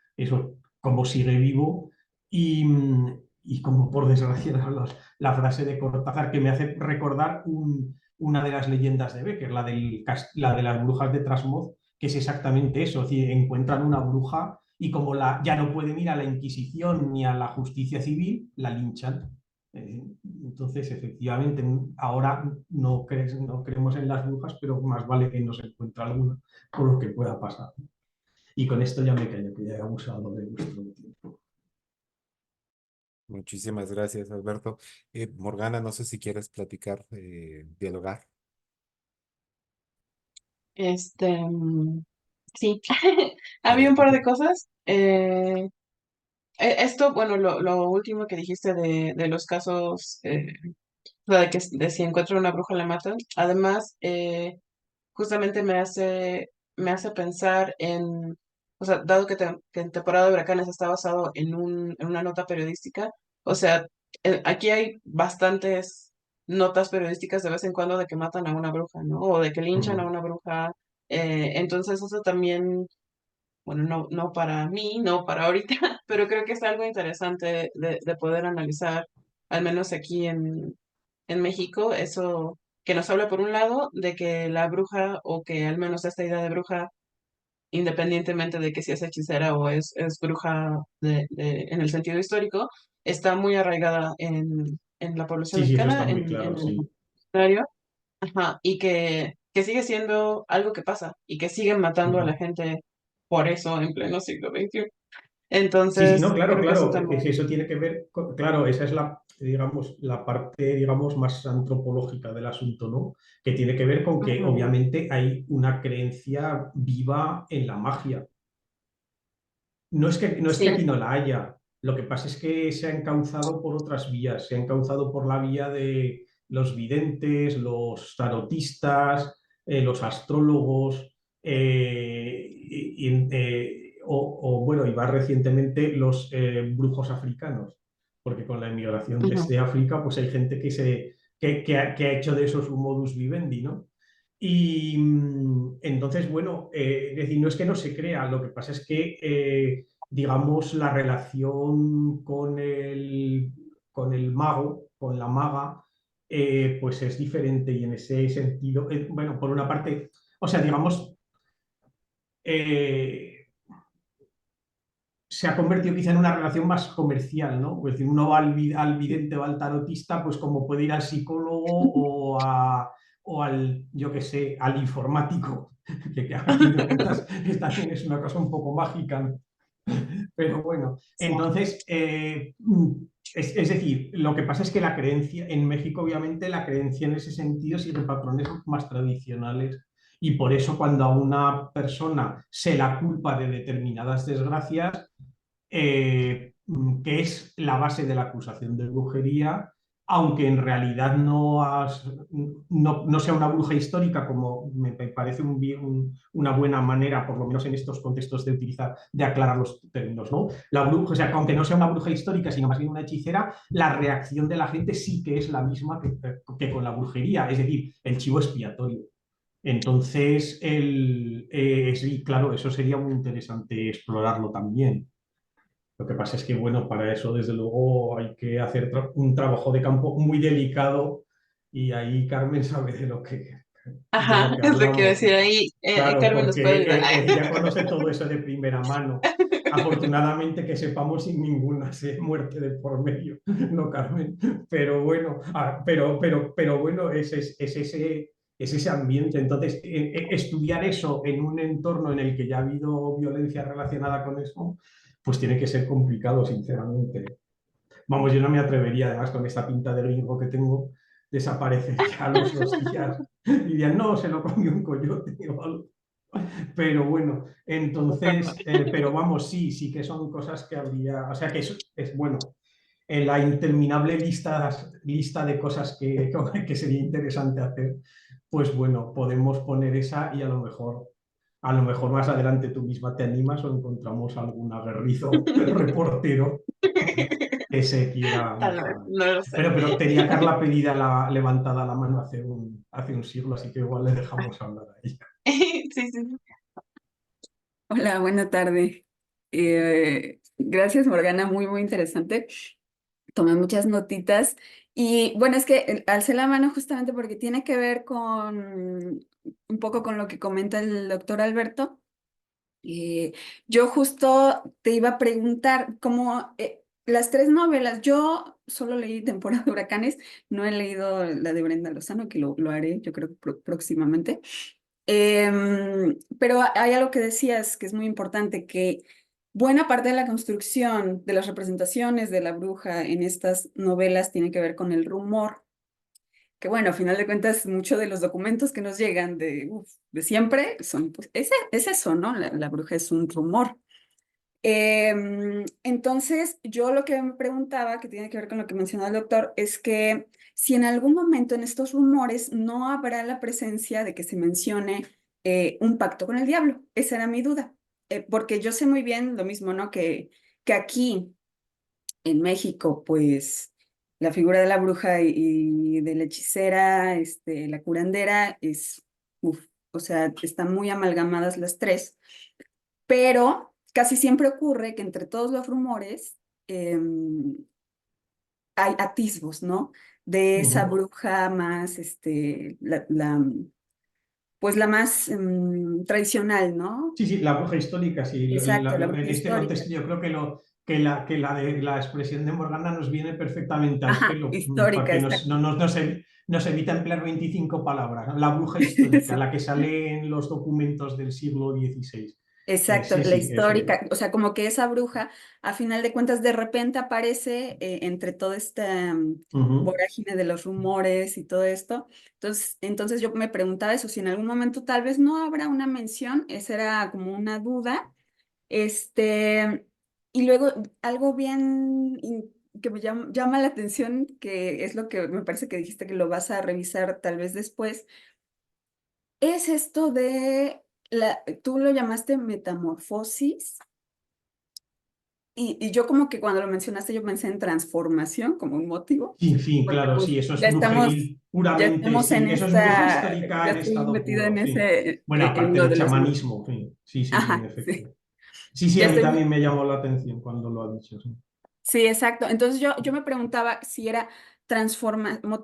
cómo sigue vivo y como por desgracia la frase de Cortázar que me hace recordar una de las leyendas de Becker, la de las brujas de Trasmoz, que es exactamente eso, es decir, encuentran una bruja y como ya no pueden ir a la Inquisición ni a la justicia civil, la linchan. Entonces, efectivamente, ahora no creemos en las brujas, pero más vale que no se encuentre alguna por lo que pueda pasar. Y con esto ya me callo, que ya he abusado de vuestro tiempo. Muchísimas gracias, Alberto. Morgana, no sé si quieres platicar, dialogar. Sí, A había ver. un par de cosas. Esto, bueno, lo último que dijiste de los casos, o sea, de si encuentran una bruja la matan. Además, justamente me hace pensar o sea, dado que en temporada de huracanes está basado en una nota periodística, o sea, aquí hay bastantes notas periodísticas de vez en cuando de que matan a una bruja, ¿no? O de que linchan a Ujú. una bruja. Entonces eso también, bueno, no para mí, no para ahorita, pero creo que es algo interesante de poder analizar, al menos aquí en México, eso que nos habla por un lado de que la bruja, o que al menos esta idea de bruja, independientemente de que si es hechicera o es bruja en el sentido histórico, está muy arraigada en la población Sí, sí, eso está mexicana, muy en claro, el sí. imaginario, ajá, y que sigue siendo algo que pasa y que siguen matando a la Ujú. gente por eso en pleno siglo XXI. Sí, sí, no, Entonces, claro, creo que eso claro, también. eso tiene que ver, claro, esa es la, digamos, la parte, digamos, más antropológica del asunto, ¿no? Que tiene que ver con que Ujú, obviamente hay una creencia viva en la magia. No es que sí, aquí no la haya, lo que pasa es que se ha encauzado por otras vías, se ha encauzado por la vía de los videntes, los tarotistas, los astrólogos, bueno, y más recientemente los brujos africanos, porque con la inmigración ujú, desde África, pues hay gente que ha hecho de eso su modus vivendi, ¿no? Y entonces, bueno, es decir, no es que no se crea, lo que pasa es que, digamos, la relación con el mago, con la maga, pues es diferente y en ese sentido, bueno, por una parte, o sea, digamos, eh, se ha convertido quizá en una relación más comercial, ¿no? Es decir, uno va al vidente o al tarotista, pues como puede ir al psicólogo o al, yo qué sé, al informático, que a fin de cuentas también es una cosa un poco mágica, ¿no? Pero bueno, sí, entonces, es decir, lo que pasa es que la creencia, en México obviamente la creencia en ese sentido sigue patrones más tradicionales y por eso cuando a una persona se la culpa de determinadas desgracias, que es la base de la acusación de brujería, aunque en realidad no sea una bruja histórica, como me parece una buena manera, por lo menos en estos contextos, de utilizar, de aclarar los términos, ¿no? La bruja, o sea, aunque no sea una bruja histórica, sino más bien una hechicera, la reacción de la gente sí que es la misma que con la brujería, es decir, el chivo expiatorio. Entonces, sí, claro, eso sería muy interesante explorarlo también. Lo que pasa es que, bueno, para eso, desde luego, hay que hacer un trabajo de campo muy delicado y ahí Carmen sabe de lo ajá, que es lo que iba a hablamos. decir ahí. Claro, Carmen nos porque puede ayudar. ella conoce todo eso de primera mano. Afortunadamente que sepamos sin ninguna muerte de por medio, ¿no, Carmen? Pero bueno, pero bueno, es ese ambiente. Entonces, estudiar eso en un entorno en el que ya ha habido violencia relacionada con eso, pues tiene que ser complicado, sinceramente. Vamos, yo no me atrevería, además, con esta pinta de gringo que tengo, desaparecería a los 2 días. Dirían, no, se lo comió un coyote o algo. Pero bueno, entonces, pero vamos, sí, sí que son cosas que habría, o sea que es bueno, en la interminable lista de cosas que sería interesante hacer, pues bueno, podemos poner esa y a lo mejor más adelante tú misma te animas o encontramos algún aguerrido reportero que se quiera Tal vez, mojar. no lo sé. Pero tenía Carla pedida levantada la mano hace un siglo, así que igual le dejamos hablar a ella. Sí, sí, sí. Hola, buena tarde. Gracias, Morgana, muy, muy interesante. Tomé muchas notitas y bueno, es que alcé la mano justamente porque tiene que ver con un poco con lo que comenta el doctor Alberto. Eh, yo justo te iba a preguntar, como las tres novelas, yo solo leí Temporada de Huracanes, no he leído la de Brenda Lozano, que lo haré, yo creo que próximamente. Pero hay algo que decías que es muy importante, que buena parte de la construcción de las representaciones de la bruja en estas novelas tiene que ver con el rumor. que bueno, a final de cuentas, muchos de los documentos que nos llegan de siempre son, pues, es eso, ¿no? La bruja es un rumor. Entonces, yo lo que me preguntaba, que tiene que ver con lo que mencionó el doctor, es que si en algún momento en estos rumores no habrá la presencia de que se mencione un pacto con el diablo. Esa era mi duda. Porque yo sé muy bien lo mismo, ¿no? Que aquí en México, pues la figura de la bruja y de la hechicera, la curandera, o sea, están muy amalgamadas las tres, pero casi siempre ocurre que entre todos los rumores hay atisbos, ¿no? De esa Ujú. bruja más, pues la más tradicional, ¿no? Sí, sí, la bruja histórica, sí. Exacto, la En bruja este histórica. contexto yo creo que la expresión de Morgana nos viene perfectamente al Ajá, pelo, histórica, porque exacto. nos evita emplear 25 palabras, ¿no? La bruja histórica, la que sale en los documentos del siglo XVI. Exacto, Sí, la sí, histórica, o sea, como que esa bruja, a final de cuentas, de repente aparece entre toda esta ujú. vorágine de los rumores y todo esto. Entonces yo me preguntaba eso, si en algún momento tal vez no habrá una mención, esa era como una duda. Y luego algo bien que me llama la atención, que es lo que me parece que dijiste que lo vas a revisar tal vez después, es esto de tú lo llamaste metamorfosis, y yo como que cuando lo mencionaste yo pensé en transformación como un motivo, Sí, sí, porque claro, pues sí, eso es brujeril ya puramente, estamos en sí, eso es bruja esta, histórica ya en estoy estado metida puro, en sí. ese, Bueno, en aparte lo del de los grupos. chamanismo, sí, sí, sí, en Ajá, sí. efecto. Sí, sí, Ya a mí estoy también me llamó la atención cuando lo ha dicho, sí. Sí, exacto. Entonces yo me preguntaba si era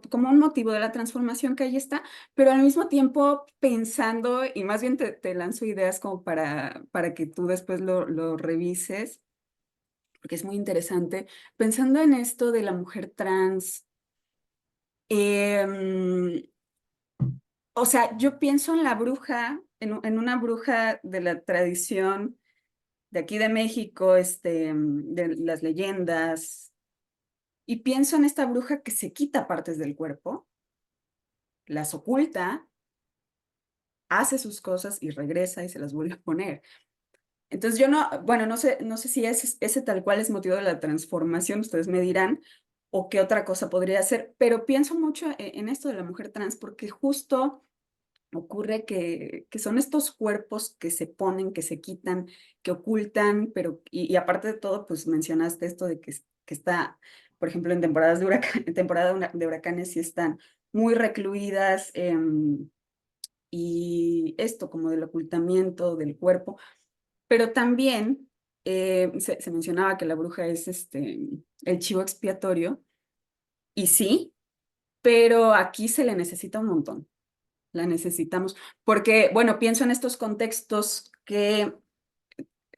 como un motivo de la transformación que ahí está, pero al mismo tiempo pensando, y más bien te lanzo ideas como para que tú después lo revises, porque es muy interesante, pensando en esto de la mujer trans, em, o sea, yo pienso en la bruja, en una bruja de la tradición de aquí de México, de las leyendas. Y pienso en esta bruja que se quita partes del cuerpo, las oculta, hace sus cosas y regresa y se las vuelve a poner. Entonces yo no, bueno, no sé si ese tal cual es motivo de la transformación, ustedes me dirán, o qué otra cosa podría ser, pero pienso mucho en esto de la mujer trans porque justo ocurre que son estos cuerpos que se ponen, que se quitan, que ocultan, pero, y aparte de todo, pues mencionaste esto de que está, por ejemplo, en temporadas de temporada de huracanes sí están muy recluidas, y esto como del ocultamiento del cuerpo, pero también se mencionaba que la bruja es el chivo expiatorio, y sí, pero aquí se le necesita un montón. La necesitamos, porque, bueno, pienso en estos contextos de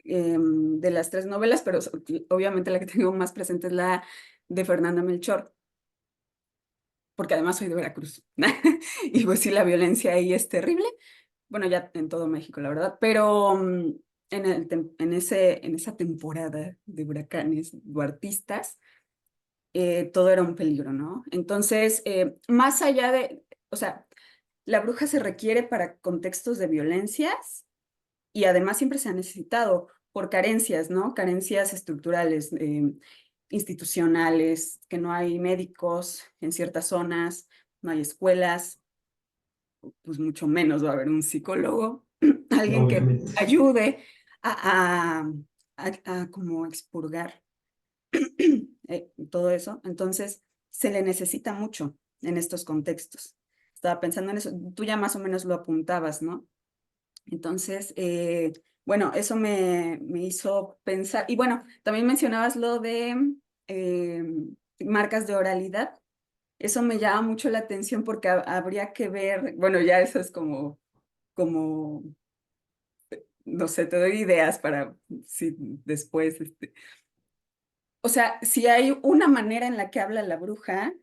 las tres novelas, pero obviamente la que tengo más presente es la de Fernanda Melchor, porque además soy de Veracruz. Y pues sí, la violencia ahí es terrible, bueno, ya en todo México, la verdad, pero en esa temporada de huracanes duartistas, todo era un peligro, ¿no? Entonces, más allá o sea, la bruja se requiere para contextos de violencias y además siempre se ha necesitado por carencias, ¿no? Carencias estructurales, institucionales, que no hay médicos en ciertas zonas, no hay escuelas, pues mucho menos va a haber un psicólogo, alguien que Obviamente. ayude a, a, a como expurgar todo eso. Entonces, se le necesita mucho en estos contextos. Estaba pensando en eso, tú ya más o menos lo apuntabas, ¿no? Entonces, bueno, eso me hizo pensar, y bueno, también mencionabas lo de eh, marcas de oralidad. Eso me llama mucho la atención porque habría que ver, bueno, ya eso es como, no sé, te doy ideas para si después, o sea, si hay una manera en la que habla la bruja,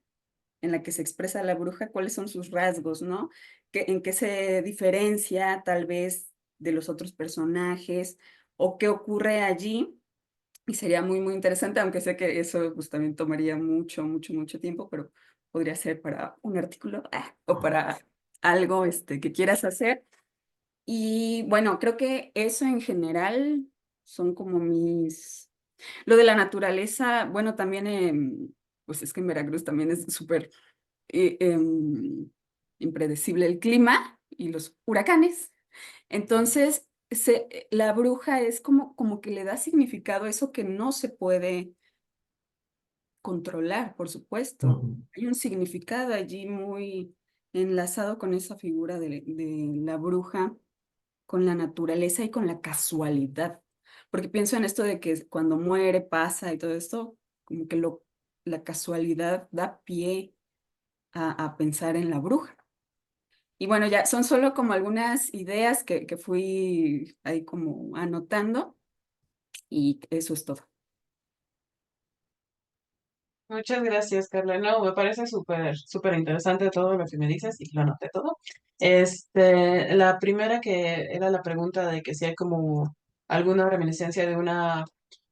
en la que se expresa la bruja, cuáles son sus rasgos, ¿no? ¿En qué se diferencia tal vez de los otros personajes o qué ocurre allí? Y sería muy, muy interesante, aunque sé que eso pues también tomaría mucho, mucho, mucho tiempo, pero podría ser para un artículo o para algo que quieras hacer. Y bueno, creo que eso en general son como mis... Lo de la naturaleza, bueno, también, pues es que en Veracruz también es súper impredecible el clima y los huracanes. Entonces, la bruja es como que le da significado a eso que no se puede controlar, por supuesto. Ujú. Hay un significado allí muy enlazado con esa figura de la bruja, con la naturaleza y con la casualidad. Porque pienso en esto de que cuando muere, pasa y todo esto, como que la casualidad da pie a pensar en la bruja. Y bueno, ya son solo como algunas ideas que fui ahí como anotando y eso es todo. Muchas gracias, Carla. No, me parece súper interesante todo lo que me dices y lo anoté todo. La primera que era la pregunta de que si hay como alguna reminiscencia de una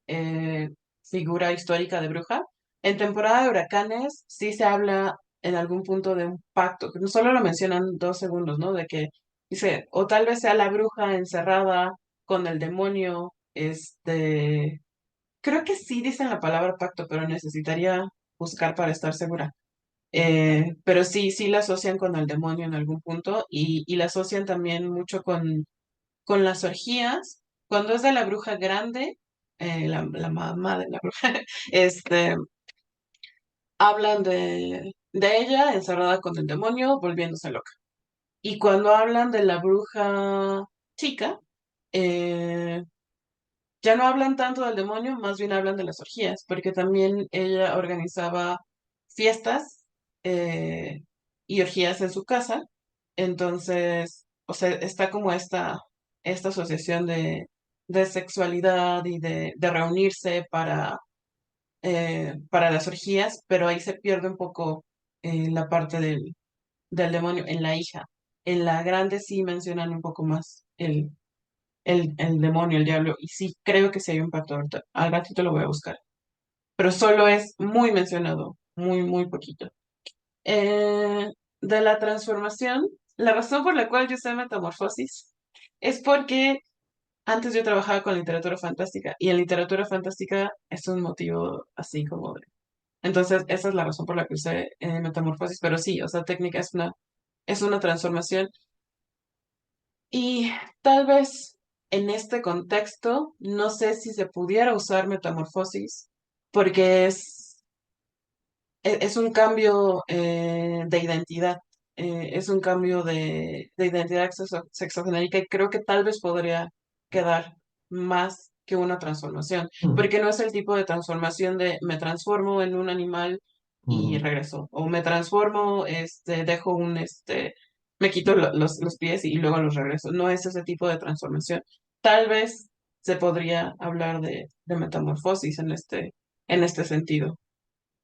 eh, figura histórica de bruja. En temporada de huracanes sí se habla en algún punto de un pacto, que no solo lo mencionan 2 segundos, ¿no? De que dice, o tal vez sea la bruja encerrada con el demonio, creo que sí dicen la palabra pacto, pero necesitaría buscar para estar segura. Pero sí, sí la asocian con el demonio en algún punto y la asocian también mucho con las orgías. Cuando es de la bruja grande, la mamá de la bruja, este, hablan de ella encerrada con el demonio, volviéndose loca. Y cuando hablan de la bruja chica, eh, ya no hablan tanto del demonio, más bien hablan de las orgías, porque también ella organizaba fiestas y orgías en su casa. Entonces, o sea, está como esta asociación de sexualidad y de reunirse para las orgías, pero ahí se pierde un poco la parte del demonio en la hija. En la grande sí mencionan un poco más el demonio, el diablo, y sí creo que sí hay un pacto ahorita. Al ratito lo voy a buscar. Pero solo es muy mencionado, muy poquito. Eh, de la transformación, la razón por la cual yo sé metamorfosis es porque antes yo trabajaba con literatura fantástica y en literatura fantástica es un motivo así como de... Entonces, esa es la razón por la que usé metamorfosis, pero sí, o sea, técnica es una transformación y tal vez en este contexto no sé si se pudiera usar metamorfosis porque es un cambio de identidad, es un cambio de identidad sexogenérica y creo que tal vez podría quedar más que una transformación, Ujú. porque no es el tipo de transformación de me transformo en un animal y Ujú. regreso, o me transformo, dejo me quito los pies y luego los regreso. No es ese tipo de transformación. Tal vez se podría hablar de metamorfosis en este sentido.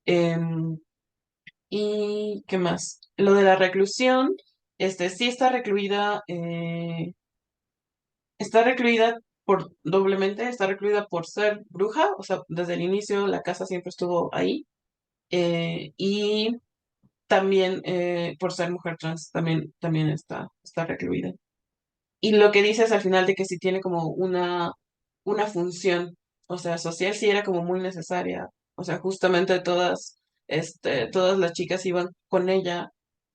Em, ¿Y qué más? Lo de la reclusión, sí está recluida doblemente, está recluida por ser bruja, o sea, desde el inicio la casa siempre estuvo ahí, y también por ser mujer trans, también está recluida. Y lo que dices al final de que sí tiene como una función, o sea, social sí era como muy necesaria, o sea, justamente todas las chicas iban con ella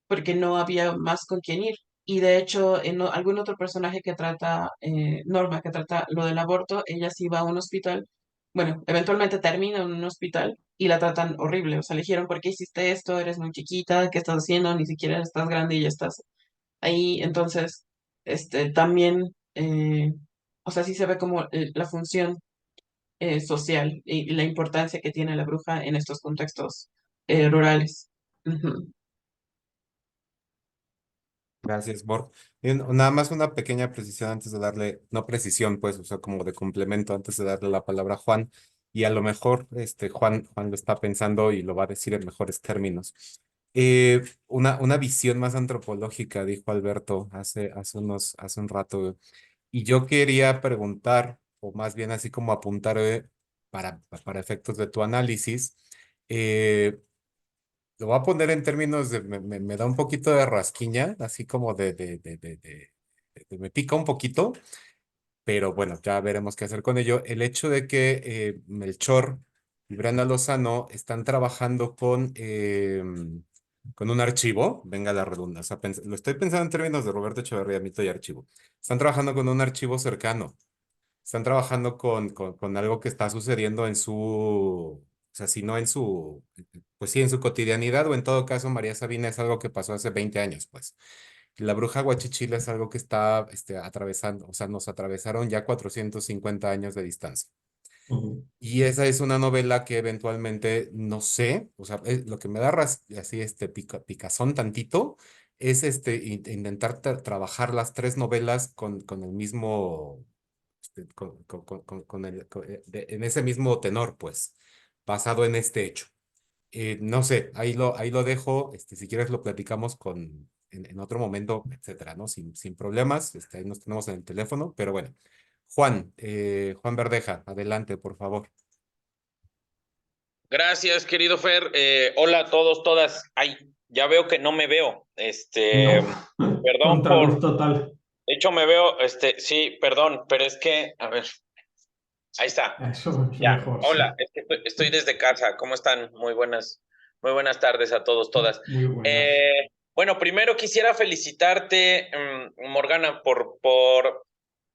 porque no había más con quien ir. Y de hecho, en algún otro personaje que trata, Norma, que trata lo del aborto, ella sí va a un hospital, bueno, eventualmente termina en un hospital y la tratan horrible, o sea, le dijeron, ¿por qué hiciste esto? Eres muy chiquita, ¿qué estás haciendo? Ni siquiera estás grande y ya estás ahí. Entonces, también, o sea, sí se ve como la función social y la importancia que tiene la bruja en estos contextos rurales. Ujú. Gracias, Borg. Nada más una pequeña precisión antes de darle, no precisión, pues, o sea, como de complemento antes de darle la palabra a Juan. Y a lo mejor Juan lo está pensando y lo va a decir en mejores términos. Una visión más antropológica, dijo Alberto hace un rato. Y yo quería preguntar, o más bien así como apuntar para efectos de tu análisis, eh, lo voy a poner en términos de, me da un poquito de rasquiña, así como me pica un poquito, pero bueno, ya veremos qué hacer con ello. El hecho de que Melchor y Brenda Lozano están trabajando con un archivo, venga la redundancia, lo estoy pensando en términos de Roberto Echeverría, mito y archivo. Están trabajando con un archivo cercano, están trabajando con algo que está sucediendo en su, o sea, si no en su, pues sí, en su cotidianidad, o en todo caso, María Sabina es algo que pasó hace 20 años, pues. La bruja Guachichila es algo que está atravesando, o sea, nos atravesaron ya 450 años de distancia. Ujú. Y esa es una novela que eventualmente, no sé, o sea, lo que me da así picazón tantito es intentar trabajar las tres novelas con el mismo, en ese mismo tenor, pues, basado en este hecho. No sé, ahí lo dejo. Si quieres lo platicamos en otro momento, etcétera, ¿no? Sin problemas. Ahí nos tenemos en el teléfono, pero bueno. Juan Verdeja, adelante, por favor. Gracias, querido Fer. Hola a todos, todas. Ay, ya veo que no me veo. No, Perdón contraluz por. total. De hecho, me veo, sí, perdón, pero es que, a ver, ahí está. Eso es Ya. mejor, sí. Hola, es que estoy desde casa. ¿Cómo están? Muy buenas tardes a todos, todas. Muy buenas. Bueno, primero quisiera felicitarte, Morgana, por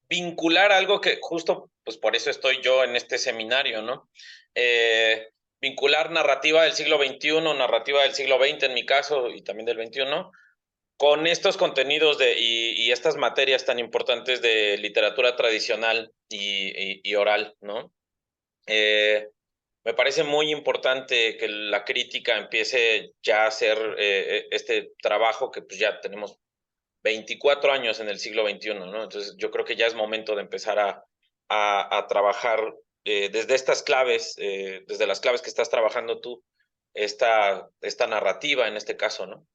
vincular algo que justo, pues por eso estoy yo en este seminario, ¿no? Vincular narrativa del siglo XXI, narrativa del siglo XX en mi caso, y también del XXI, con estos contenidos y estas materias tan importantes de literatura tradicional y oral, ¿no? Me parece muy importante que la crítica empiece ya a hacer este trabajo que pues ya tenemos 24 años en el siglo XXI, ¿no? Entonces yo creo que ya es momento de empezar a trabajar desde estas claves, desde las claves que estás trabajando tú, esta narrativa en este caso, ¿no?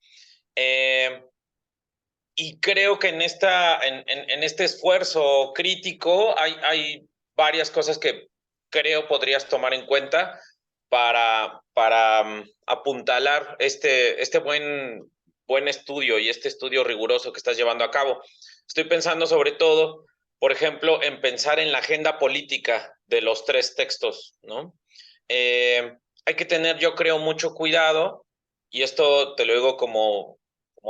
Y creo que en este esfuerzo crítico hay varias cosas que creo podrías tomar en cuenta para apuntalar este buen estudio y este estudio riguroso que estás llevando a cabo. Estoy pensando sobre todo, por ejemplo, en pensar en la agenda política de los tres textos, ¿no? Hay que tener, yo creo, mucho cuidado, y esto te lo digo como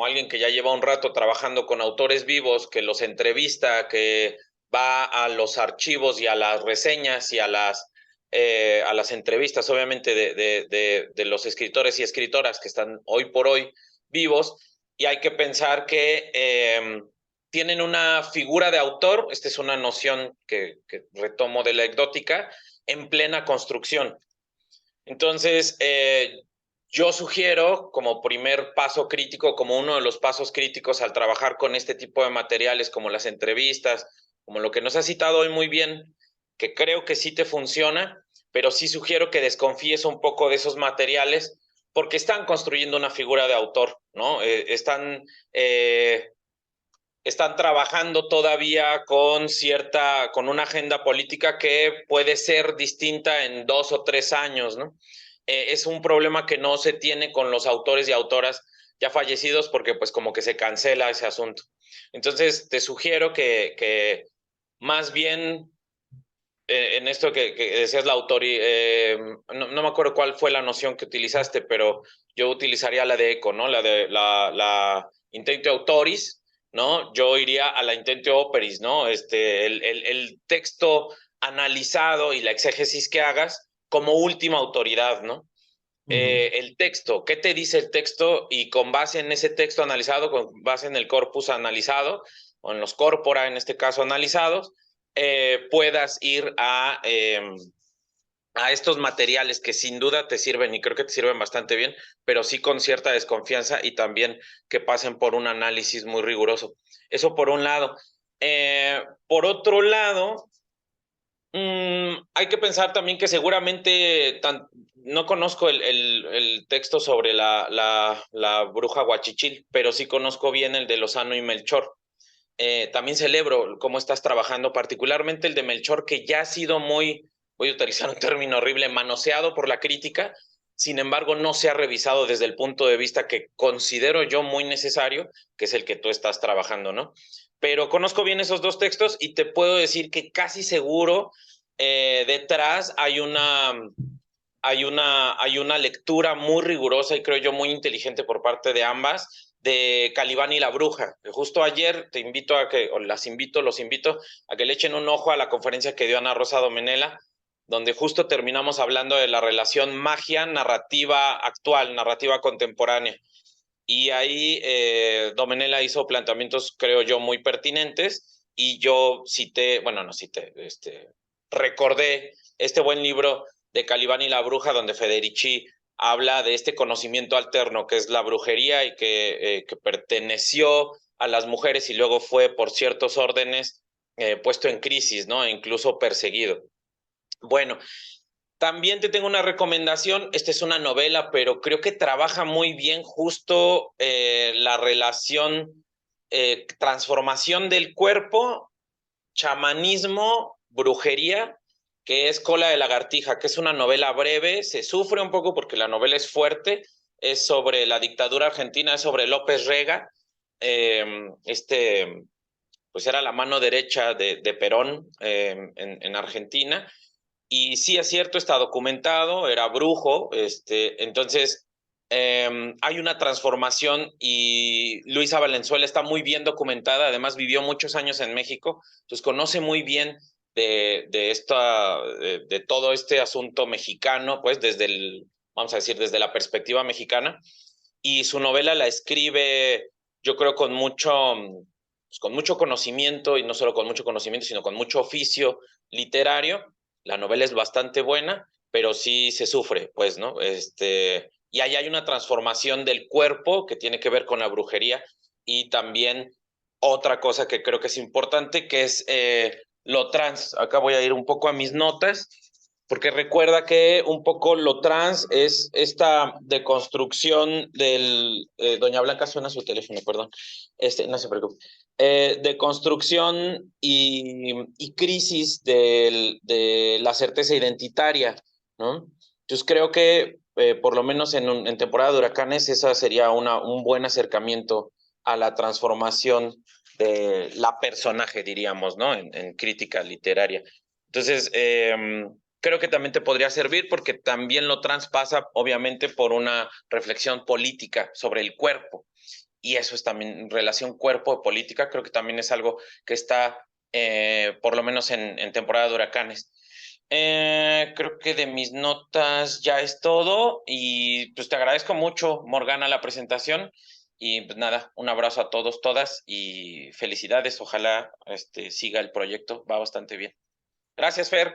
alguien que ya lleva un rato trabajando con autores vivos, que los entrevista, que va a los archivos y a las reseñas y a las entrevistas, obviamente, de los escritores y escritoras que están hoy por hoy vivos, y hay que pensar que tienen una figura de autor, esta es una noción que retomo de la ecdótica, en plena construcción. Entonces, yo sugiero como primer paso crítico, como uno de los pasos críticos al trabajar con este tipo de materiales, como las entrevistas, como lo que nos has citado hoy muy bien, que creo que sí te funciona, pero sí sugiero que desconfíes un poco de esos materiales porque están construyendo una figura de autor, ¿no? Están trabajando todavía con una agenda política que puede ser distinta en 2 o 3 años, ¿no? Es un problema que no se tiene con los autores y autoras ya fallecidos porque pues como que se cancela ese asunto. Entonces te sugiero que más bien en esto que decías la autor, no me acuerdo cuál fue la noción que utilizaste, pero yo utilizaría la de eco, ¿no? La intentio autoris, ¿no? Yo iría a la intentio operis, ¿no? El texto analizado y la exégesis que hagas como última autoridad, ¿no? El texto, ¿qué te dice el texto? Y con base en ese texto analizado, con base en el corpus analizado, o en los corpora en este caso analizados, puedas ir a estos materiales que sin duda te sirven y creo que te sirven bastante bien, pero sí con cierta desconfianza y también que pasen por un análisis muy riguroso. Eso por un lado. Por otro lado, hay que pensar también que seguramente no conozco el texto sobre la bruja Guachichil, pero sí conozco bien el de Lozano y Melchor. También celebro cómo estás trabajando, particularmente el de Melchor, que ya ha sido muy, voy a utilizar un término horrible, manoseado por la crítica. sin embargo no se ha revisado desde el punto de vista que considero yo muy necesario, que es el que tú estás trabajando, ¿no? Pero conozco bien esos dos textos y te puedo decir que casi seguro detrás hay una lectura muy rigurosa y creo yo muy inteligente por parte de ambas de Calibán y la Bruja. Justo ayer te invito a que, o los invito a que le echen un ojo a la conferencia que dio Ana Rosa Domenela, donde justo terminamos hablando de la relación magia, narrativa actual, narrativa contemporánea. Y ahí Domenela hizo planteamientos, creo yo, muy pertinentes y yo recordé este buen libro de Calibán y la Bruja, donde Federici habla de este conocimiento alterno que es la brujería y que perteneció a las mujeres y luego fue por ciertos órdenes puesto en crisis, ¿no? E incluso perseguido. Bueno, también te tengo una recomendación. Esta es una novela, pero creo que trabaja muy bien justo la relación, transformación del cuerpo, chamanismo, brujería, que es Cola de Lagartija, que es una novela breve. Se sufre un poco porque la novela es fuerte. Es sobre la dictadura argentina, es sobre López Rega. Pues era la mano derecha de Perón en Argentina. Y sí es cierto, está documentado, era brujo, entonces hay una transformación y Luisa Valenzuela está muy bien documentada, además vivió muchos años en México, entonces conoce muy bien de todo este asunto mexicano, pues vamos a decir, desde la perspectiva mexicana, y su novela la escribe, yo creo, con mucho conocimiento, y no solo con mucho conocimiento, sino con mucho oficio literario. La novela es bastante buena, pero sí se sufre, pues, ¿no? Y ahí hay una transformación del cuerpo que tiene que ver con la brujería y también otra cosa que creo que es importante, que es lo trans. Acá voy a ir un poco a mis notas, porque recuerda que un poco lo trans es esta deconstrucción del... Doña Blanca suena su teléfono, perdón. No se preocupe. De construcción y crisis de la certeza identitaria, ¿no? Entonces creo que por lo menos en temporada de huracanes esa sería un buen acercamiento a la transformación de la personaje, diríamos, ¿no? En crítica literaria. Entonces, creo que también te podría servir porque también lo traspasa, obviamente, por una reflexión política sobre el cuerpo. Y eso es también relación cuerpo-política, creo que también es algo que está, por lo menos en temporada de huracanes. Creo que de mis notas ya es todo y pues te agradezco mucho, Morgana, la presentación y pues nada, un abrazo a todos, todas y felicidades, ojalá siga el proyecto, va bastante bien. Gracias, Fer.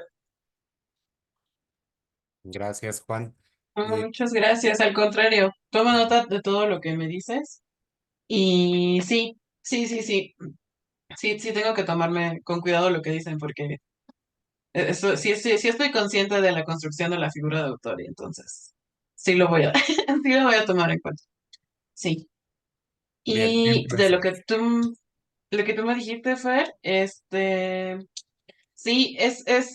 Gracias, Juan. Eh, Muchas gracias, al contrario, tomo nota de todo lo que me dices y sí tengo que tomarme con cuidado lo que dicen porque eso, sí estoy consciente de la construcción de la figura de autor y entonces sí lo voy a, sí lo voy a tomar en cuenta. Sí. bien, bien, Y de gracias. lo que tú me dijiste, Fer, sí,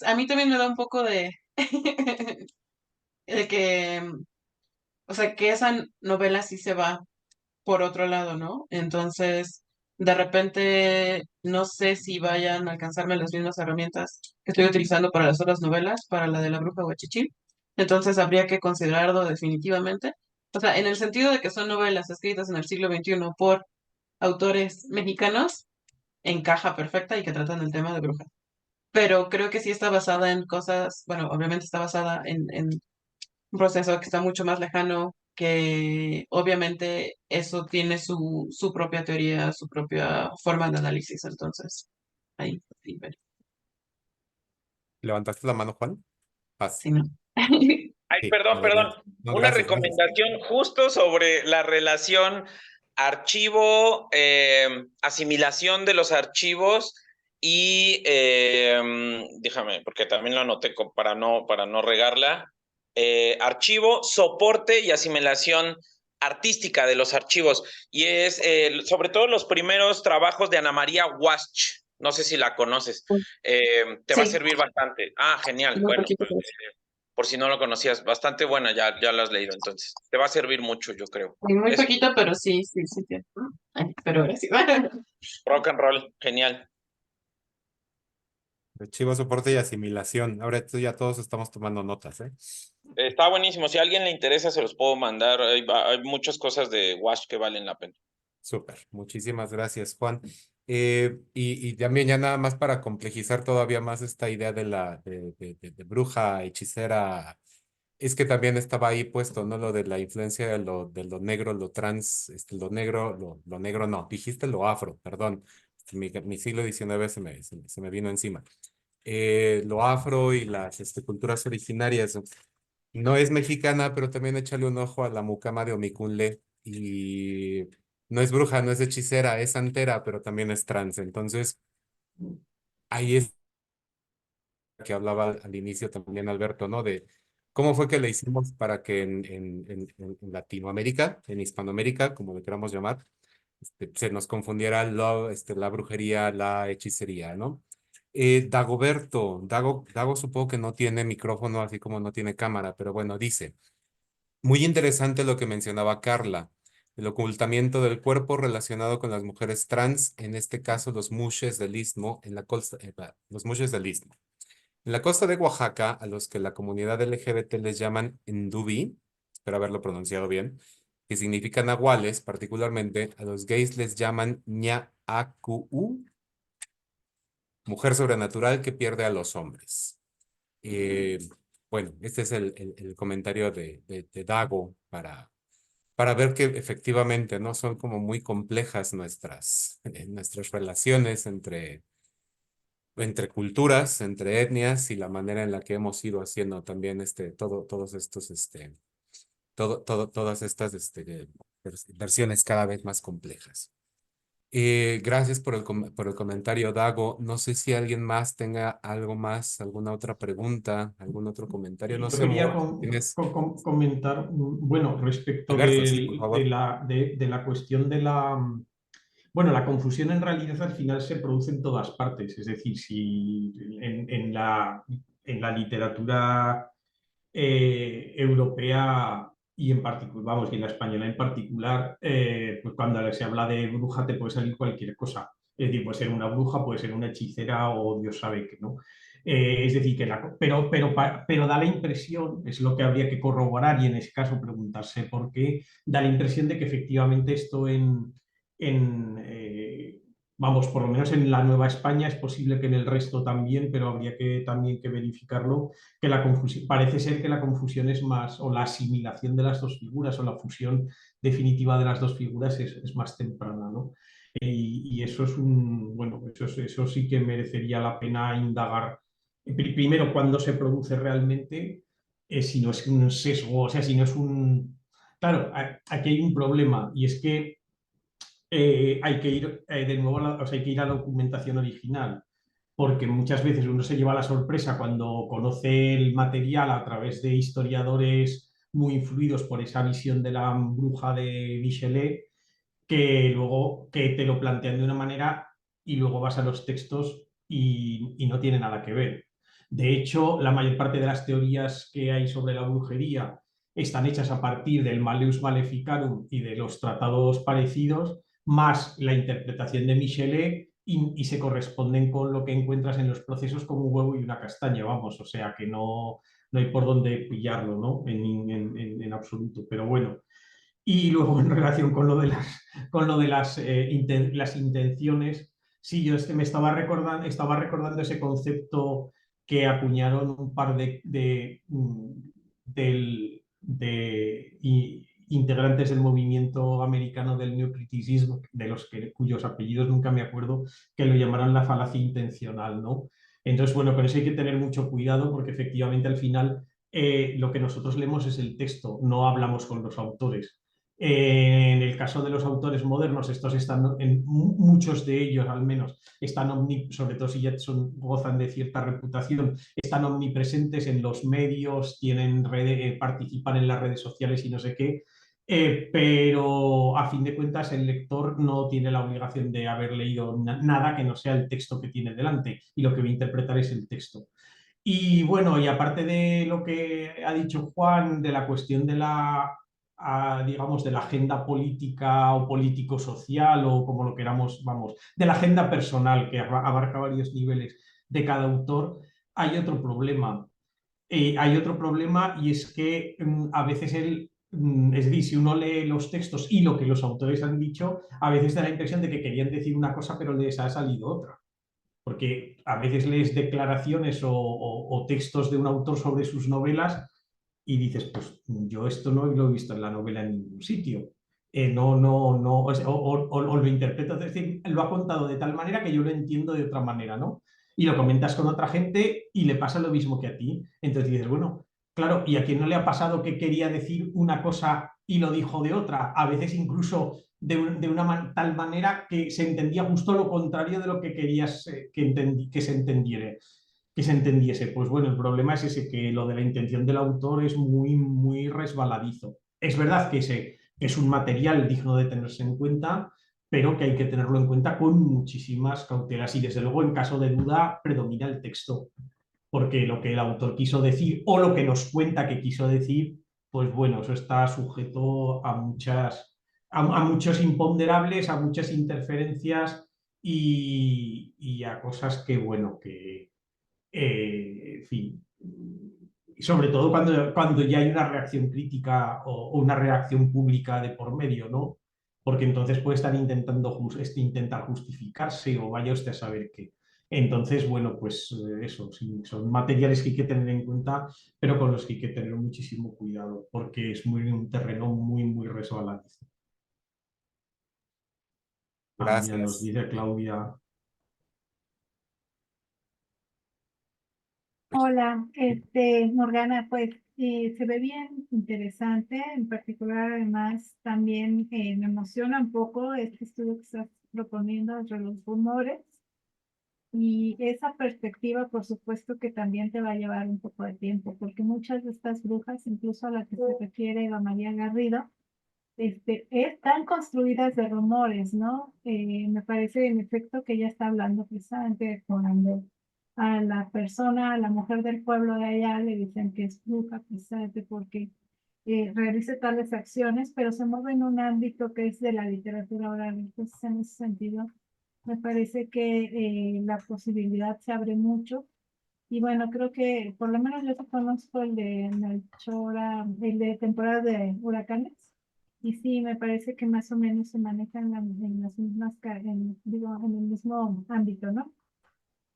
a mí también me da un poco de, de que, o sea, que esa novela sí se va por otro lado, ¿no? Entonces, de repente, no sé si vayan a alcanzarme las mismas herramientas que estoy utilizando para las otras novelas, para la de la bruja huachichil. Entonces, habría que considerarlo definitivamente. O sea, en el sentido de que son novelas escritas en el siglo XXI por autores mexicanos, encaja perfecta y que tratan el tema de brujas. Pero creo que sí está basada en cosas, bueno, obviamente está basada en un proceso que está mucho más lejano, que obviamente eso tiene su propia teoría, su propia forma de análisis. Entonces, ahí, sí, bueno, ¿Levantaste la mano, Juan? Paz. sí, no. Ay, Sí, perdón. adelante. No, Una gracias, gracias. recomendación justo sobre la relación archivo, asimilación de los archivos y déjame, porque también lo anoté para no regarla. Archivo, soporte y asimilación artística de los archivos. Y es sobre todo los primeros trabajos de Ana María Wasch. No sé si la conoces. Te va a Sí, servir bastante. Ah, genial. muy Bueno, poquito. pues, por si no lo conocías. Bastante buena, ya la has leído, entonces. Te va a servir mucho, yo creo. Muy Es poquito, pero sí, sí, sí. Ay, pero gracias. rock and roll, genial. Archivo, soporte y asimilación. Ahora ya todos estamos tomando notas, ¿eh? Está buenísimo. Si a alguien le interesa, se los puedo mandar. Hay muchas cosas de Wash que valen la pena. Súper, muchísimas gracias, Juan. Y también ya nada más para complejizar todavía más esta idea de bruja, hechicera, es que también estaba ahí puesto, ¿no? Lo de la influencia de lo negro, lo trans, lo negro no, dijiste lo afro, perdón, mi siglo XIX se me vino encima. Lo afro y las culturas originarias. No es mexicana, pero también échale un ojo a la mucama de Omicunle. Y no es bruja, no es hechicera, es santera, pero también es trans. Entonces, ahí es que hablaba al inicio también Alberto, ¿no? De cómo fue que le hicimos para que en Latinoamérica, en Hispanoamérica, como le queramos llamar, se nos confundiera la brujería, la hechicería, ¿no? Dago supongo que no tiene micrófono, así como no tiene cámara, pero bueno, dice, muy interesante lo que mencionaba Carla, el ocultamiento del cuerpo relacionado con las mujeres trans, en este caso los mushes del Istmo, los mushes del Istmo. En la costa de Oaxaca, a los que la comunidad LGBT les llaman Ndubi, espero haberlo pronunciado bien, que significan nahuales, particularmente, a los gays les llaman Ña'acuú, mujer sobrenatural que pierde a los hombres. Eh, bueno, este es el comentario de Dago para ver que efectivamente no son como muy complejas nuestras relaciones entre culturas, entre etnias y la manera en la que hemos ido haciendo también todos estos, todas estas versiones cada vez más complejas. Gracias por el comentario, Dago. No sé si alguien más tenga algo más, alguna otra pregunta, algún otro comentario. No Yo sé, quería Mort, tienes. comentar, bueno, respecto Alberto, sí, por favor. de la cuestión de bueno, la confusión en realidad al final se produce en todas partes, es decir, si en la literatura europea y en particular, vamos, y en la española en particular, pues cuando se habla de bruja te puede salir cualquier cosa. Es decir, puede ser una bruja, puede ser una hechicera o Dios sabe qué, ¿no? Es decir, pero da la impresión, es lo que habría que corroborar y en ese caso preguntarse por qué, da la impresión de que efectivamente esto vamos, por lo menos en la Nueva España, es posible que en el resto también, pero habría también que verificarlo, que la confusión, parece ser que la confusión es más, o la asimilación de las dos figuras, o la fusión definitiva de las dos figuras es más temprana, ¿no? Y eso es bueno, eso sí que merecería la pena indagar. Primero, cuándo se produce realmente, si no es un sesgo, o sea, si no es un... Claro, aquí hay un problema, y es que hay que ir de nuevo, o sea, hay que ir a la documentación original, porque muchas veces uno se lleva la sorpresa cuando conoce el material a través de historiadores muy influidos por esa visión de la bruja de Michelet, que luego que te lo plantean de una manera y luego vas a los textos y no tiene nada que ver. De hecho, la mayor parte de las teorías que hay sobre la brujería están hechas a partir del Malleus Maleficarum y de los tratados parecidos, más la interpretación de Michelet y se corresponden con lo que encuentras en los procesos como un huevo y una castaña, vamos, o sea que no hay por dónde pillarlo, ¿no? En absoluto, pero bueno. Y luego en relación con lo de las intenciones, sí, yo me estaba recordando ese concepto que acuñaron un par de integrantes del movimiento americano del neocriticismo, cuyos apellidos nunca me acuerdo, que lo llamaron la falacia intencional, ¿no? Entonces, bueno, con eso hay que tener mucho cuidado porque efectivamente al final lo que nosotros leemos es el texto, no hablamos con los autores. En el caso de los autores modernos, estos están, muchos de ellos al menos, sobre todo si ya gozan de cierta reputación, están omnipresentes en los medios, tienen participan en las redes sociales y no sé qué, pero a fin de cuentas el lector no tiene la obligación de haber leído nada que no sea el texto que tiene delante y lo que va a interpretar es el texto. Y bueno, y aparte de lo que ha dicho Juan, de la cuestión de digamos, de la agenda política o político-social o como lo queramos, vamos, de la agenda personal que abarca varios niveles de cada autor, hay otro problema. Hay otro problema y es que a veces es decir, si uno lee los textos y lo que los autores han dicho, a veces da la impresión de que querían decir una cosa pero les ha salido otra. Porque a veces lees declaraciones o textos de un autor sobre sus novelas y dices, pues yo esto no lo he visto en la novela en ningún sitio. No, no, no, o lo interpreto, es decir, lo ha contado de tal manera que yo lo entiendo de otra manera, ¿no? Y lo comentas con otra gente y le pasa lo mismo que a ti. Entonces dices, bueno, claro, ¿y a quién no le ha pasado que quería decir una cosa y lo dijo de otra? A veces incluso de una tal manera que se entendía justo lo contrario de lo que querías que se entendiera, que se entendiese. Pues bueno, el problema es ese, que lo de la intención del autor es muy, muy resbaladizo. Es verdad que es un material digno de tenerse en cuenta, pero que hay que tenerlo en cuenta con muchísimas cautelas y desde luego en caso de duda predomina el texto, porque lo que el autor quiso decir o lo que nos cuenta que quiso decir, pues bueno, eso está sujeto a a muchos imponderables, a muchas interferencias y a cosas que, bueno, en fin, sobre todo cuando ya hay una reacción crítica o una reacción pública de por medio, ¿no? Porque entonces puede estar intentando intentar justificarse o vaya usted a saber qué. Entonces, bueno, pues eso, sí, son materiales que hay que tener en cuenta, pero con los que hay que tener muchísimo cuidado, porque es un terreno muy, muy resbaladizo. Ah, mira, nos Gracias. dice Claudia. Hola, Morgana, pues se ve bien interesante, en particular además también me emociona un poco este estudio que estás proponiendo entre los rumores y esa perspectiva por supuesto que también te va a llevar un poco de tiempo, porque muchas de estas brujas, incluso a la que se refiere Eva María Garrido, están construidas de rumores, ¿no? Me parece en efecto que ella está hablando precisamente cuando a la persona, a la mujer del pueblo de allá le dicen que es bruja precisamente porque realice tales acciones, pero se mueve en un ámbito que es de la literatura oral. Entonces, en ese sentido, me parece que la posibilidad se abre mucho. Y bueno, creo que por lo menos yo conozco el de Melchora, el de temporada de huracanes. Y sí, me parece que más o menos se manejan en las mismas, digo, en el mismo ámbito, ¿no?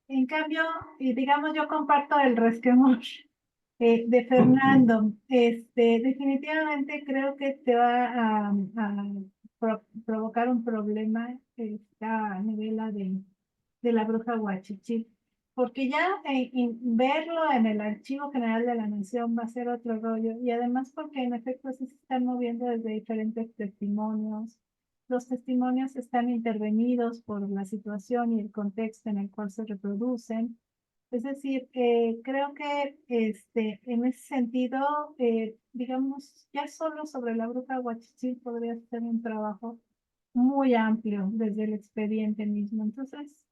En cambio, y digamos, yo comparto el resquemor de Fernando. Definitivamente creo que te va a provocar un problema esta novela de la bruja Huachichil, porque ya verlo en el Archivo General de la Nación va a ser otro rollo, y además porque en efecto sí se están moviendo desde diferentes testimonios. Los testimonios están intervenidos por la situación y el contexto en el cual se reproducen. Es decir, creo que en ese sentido, digamos, ya solo sobre la bruja Huachichil podría ser un trabajo muy amplio desde el expediente mismo. Entonces,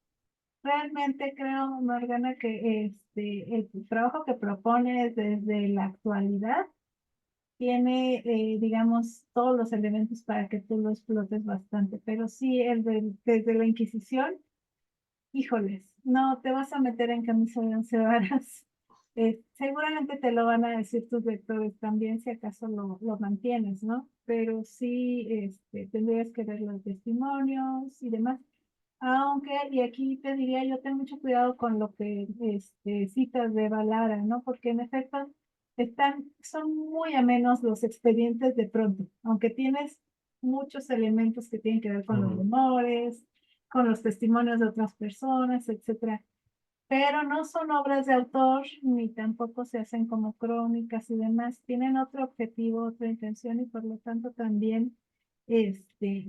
realmente creo, Morgana, que el trabajo que propones desde la actualidad tiene, digamos, todos los elementos para que tú lo explotes bastante, pero sí, desde la Inquisición, híjoles, no te vas a meter en camisa de once varas. Seguramente te lo van a decir tus lectores también, si acaso lo mantienes, ¿no? Pero sí, tendrías que ver los testimonios y demás. Aunque, y aquí te diría, yo ten mucho cuidado con lo que citas de Balara, ¿no? Porque en efecto son muy amenos los expedientes de pronto, aunque tienes muchos elementos que tienen que ver con los rumores, con los testimonios de otras personas, etcétera. Pero no son obras de autor, ni tampoco se hacen como crónicas y demás. Tienen otro objetivo, otra intención, y por lo tanto también,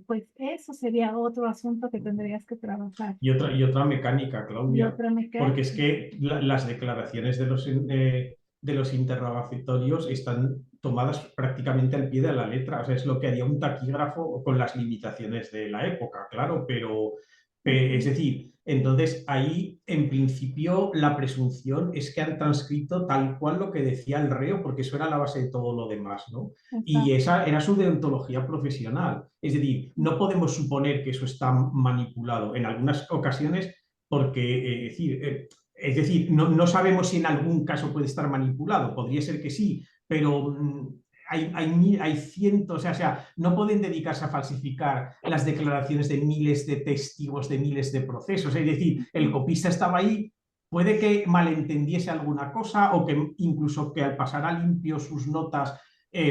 pues eso sería otro asunto que tendrías que trabajar. Y otra mecánica, Y Claudia, otra mecánica. porque es que las declaraciones de los interrogatorios están tomadas prácticamente al pie de la letra. O sea, es lo que haría un taquígrafo con las limitaciones de la época, claro, Es decir, entonces ahí en principio la presunción es que han transcrito tal cual lo que decía el reo, porque eso era la base de todo lo demás, ¿no? Y Exacto. esa era su deontología profesional. Es decir, no podemos suponer que eso está manipulado en algunas ocasiones porque, es decir, no sabemos si en algún caso puede estar manipulado, podría ser que sí, pero hay cientos, o sea, no pueden dedicarse a falsificar las declaraciones de miles de testigos, de miles de procesos. Es decir, el copista estaba ahí, puede que malentendiese alguna cosa o que incluso que al pasar a limpio sus notas,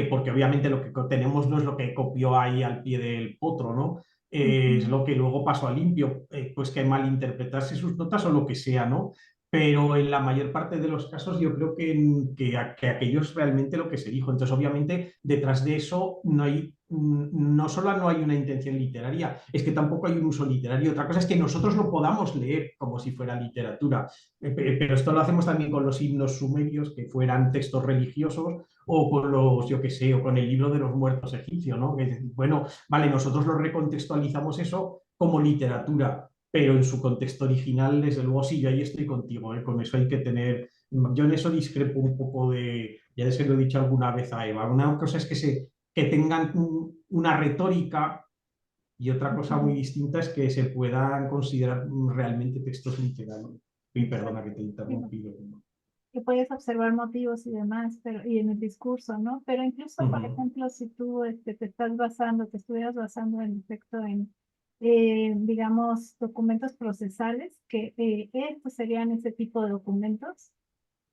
porque obviamente lo que tenemos no es lo que copió ahí al pie del potro, ¿no? Es lo que luego pasó a limpio, pues que malinterpretarse sus notas o lo que sea, ¿no? Pero en la mayor parte de los casos yo creo que aquello es realmente lo que se dijo. Entonces, obviamente, detrás de eso no solo no hay una intención literaria, es que tampoco hay un uso literario. Otra cosa es que nosotros lo podamos leer como si fuera literatura. Pero esto lo hacemos también con los himnos sumerios, que fueran textos religiosos, o con los, yo qué sé, o con el libro de los muertos egipcio, ¿no? Bueno, vale, nosotros lo recontextualizamos eso como literatura, pero en su contexto original, desde luego, sí, yo ahí estoy contigo, ¿eh? Con eso hay que tener, yo en eso discrepo un poco ya se lo he dicho alguna vez a Eva, una cosa es que tengan una retórica y otra cosa muy distinta es que se puedan considerar realmente textos literarios. Y perdona que te he interrumpido. Que puedes observar motivos y demás, pero, y en el discurso, ¿no? Pero incluso, por ejemplo, si tú te estás basando, te estuvieras basando en efecto en, digamos, documentos procesales, que estos serían ese tipo de documentos.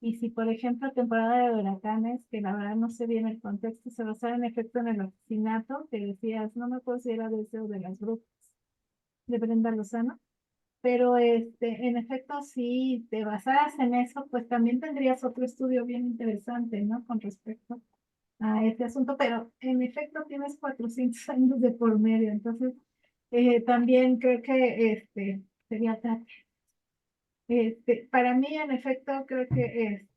Y si, por ejemplo, temporada de huracanes, que la verdad no sé bien el contexto, se basaba en efecto en el asesinato, que decías, no me acuerdo si era de ese o de las brujas, de Brenda Lozano. Pero en efecto, si te basaras en eso, pues también tendrías otro estudio bien interesante, ¿no? Con respecto a este asunto, pero en efecto tienes 400 años de por medio, entonces también creo que sería tarde. Para mí, en efecto, creo que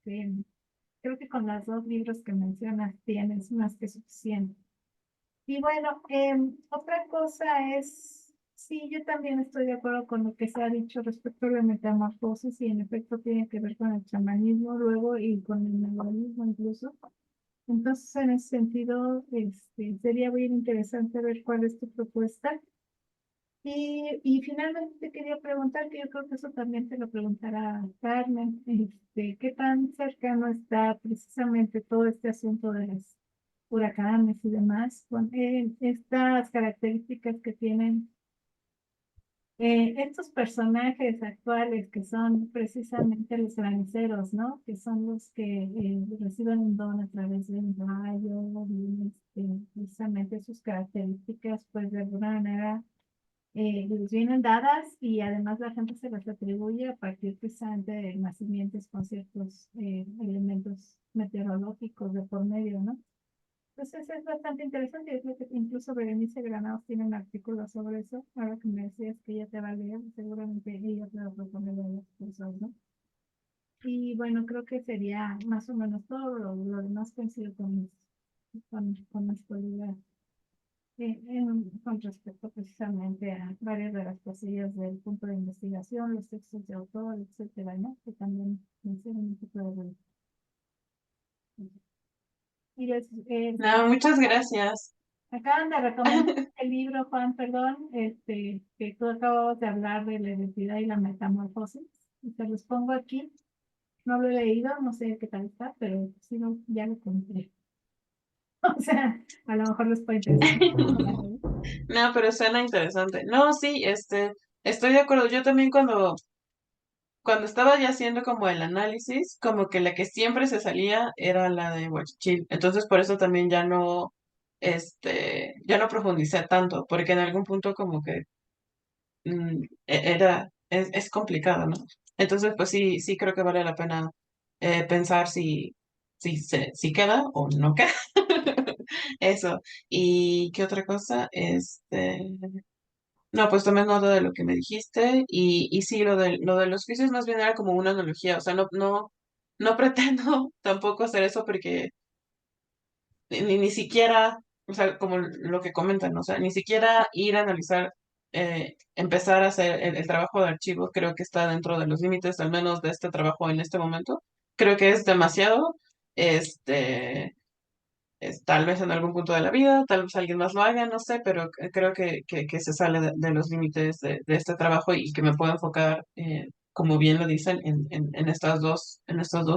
con los dos libros que mencionas tienes más que suficiente. Y bueno, otra cosa es, sí, yo también estoy de acuerdo con lo que se ha dicho respecto a la metamorfosis y en efecto tiene que ver con el chamanismo luego y con el neoliberalismo incluso. Entonces, en ese sentido, sería bien interesante ver cuál es tu propuesta. Y finalmente te quería preguntar, que yo creo que eso también te lo preguntará Carmen, ¿qué tan cercano está precisamente todo este asunto de las huracanes y demás, con estas características que tienen estos personajes actuales que son precisamente los graniceros, ¿no? Que son los que reciben un don a través de un rayo, y precisamente sus características, pues de alguna manera les vienen dadas y además la gente se las atribuye a partir precisamente de nacimientos con ciertos elementos meteorológicos de por medio, ¿no? Entonces es bastante interesante, yo creo que incluso Berenice Granados tiene un artículo sobre eso, ahora que me decías que ella te va a leer, seguramente ella te va a proponer varias cosas, ¿no? Y bueno, creo que sería más o menos todo, lo demás coincido con mis colegas con respecto precisamente a varias de las cosillas del punto de investigación, los textos de autor, etcétera, ¿no? Que también me hicieron un poco de... Y No, muchas gracias. acaban de recomendar el libro, Juan, perdón, que tú acabas de hablar de la identidad y la metamorfosis. Y te los pongo aquí. No lo he leído, no sé qué tal está, pero sí, ya lo compré. O sea, a lo mejor les puede interesar. No, pero suena interesante. No, sí, estoy de acuerdo. Yo también cuando estaba ya haciendo como el análisis, como que la que siempre se salía era la de Huachichil. Entonces, por eso también ya no profundicé tanto, porque en algún punto como que es complicado, ¿no? Entonces, pues sí, sí creo que vale la pena pensar si queda o no queda. Eso. ¿Y qué otra cosa? No, pues tomé nota de lo que me dijiste y sí, lo de los juicios más bien era como una analogía, o sea, no pretendo tampoco hacer eso porque ni siquiera, o sea, como lo que comentan, o sea, ni siquiera ir a analizar empezar a hacer el trabajo de archivo, creo que está dentro de los límites, al menos de este trabajo en este momento. Creo que es demasiado, este, tal vez en algún punto de la vida, tal vez alguien más lo haga, no sé, pero creo que se sale de los límites de este trabajo y que me puedo enfocar, como bien lo dicen, en estas dos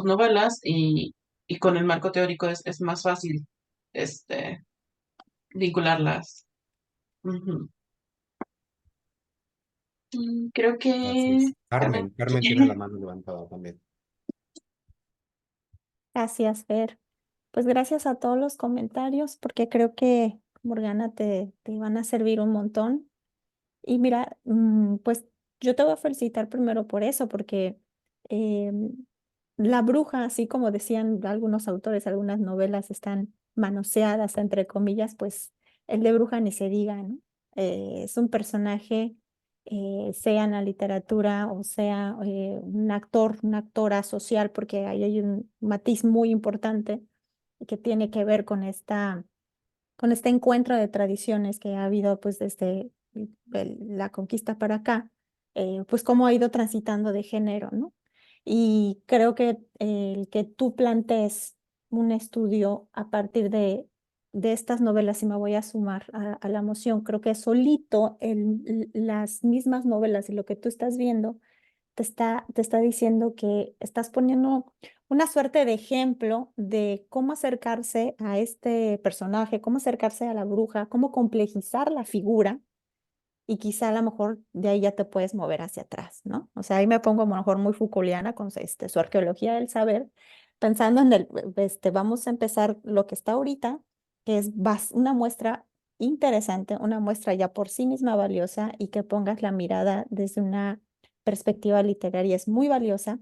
novelas y con el marco teórico es más fácil este, vincularlas. Ujú. Creo que... Gracias. Carmen. Carmen tiene la mano levantada también. Gracias, Fer. Pues gracias a todos los comentarios, porque creo que, Morgana, te van a servir un montón. Y mira, pues yo te voy a felicitar primero por eso, porque em, la bruja, así como decían algunos autores, algunas novelas están manoseadas, entre comillas, pues el de bruja ni se diga, ¿no? Es un personaje, sea en la literatura o sea un actor, una actora social, porque ahí hay un matiz muy importante que tiene que ver con este encuentro de tradiciones que ha habido pues desde la conquista para acá, pues cómo ha ido transitando de género, ¿no? Y creo que el que tú plantees un estudio a partir de estas novelas, y me voy a sumar a la moción, creo que solito las mismas novelas y lo que tú estás viendo te está diciendo que estás poniendo una suerte de ejemplo de cómo acercarse a este personaje, cómo acercarse a la bruja, cómo complejizar la figura y quizá a lo mejor de ahí ya te puedes mover hacia atrás, ¿no? O sea, ahí me pongo a lo mejor muy Foucaultiana con su arqueología del saber, pensando en vamos a empezar lo que está ahorita, que es una muestra interesante, una muestra ya por sí misma valiosa y que pongas la mirada desde una perspectiva literaria es muy valiosa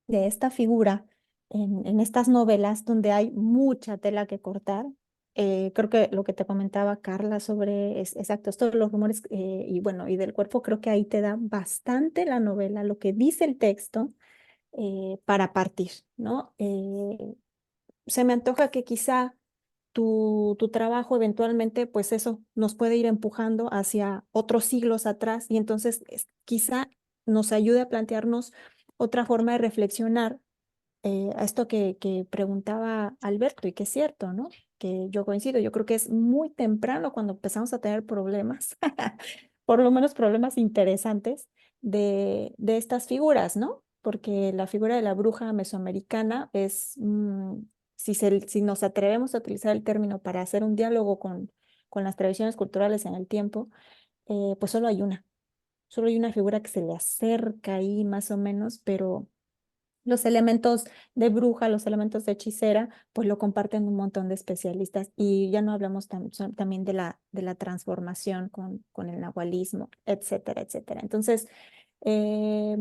de esta figura en estas novelas donde hay mucha tela que cortar. Creo que lo que te comentaba Carla sobre, exacto, esto de los rumores y bueno, y del cuerpo, creo que ahí te da bastante la novela, lo que dice el texto para partir, ¿no? Se me antoja que quizá tu trabajo eventualmente, pues eso nos puede ir empujando hacia otros siglos atrás y entonces quizá nos ayude a plantearnos otra forma de reflexionar a esto que preguntaba Alberto y que es cierto, ¿no? Que yo coincido, yo creo que es muy temprano cuando empezamos a tener problemas, por lo menos problemas interesantes de estas figuras, ¿no? Porque la figura de la bruja mesoamericana es, si nos atrevemos a utilizar el término para hacer un diálogo con las tradiciones culturales en el tiempo, pues solo hay una figura que se le acerca ahí más o menos, pero los elementos de bruja, los elementos de hechicera, pues lo comparten un montón de especialistas y ya no hablamos también de la transformación con el nahualismo, etcétera, etcétera. Entonces, eh,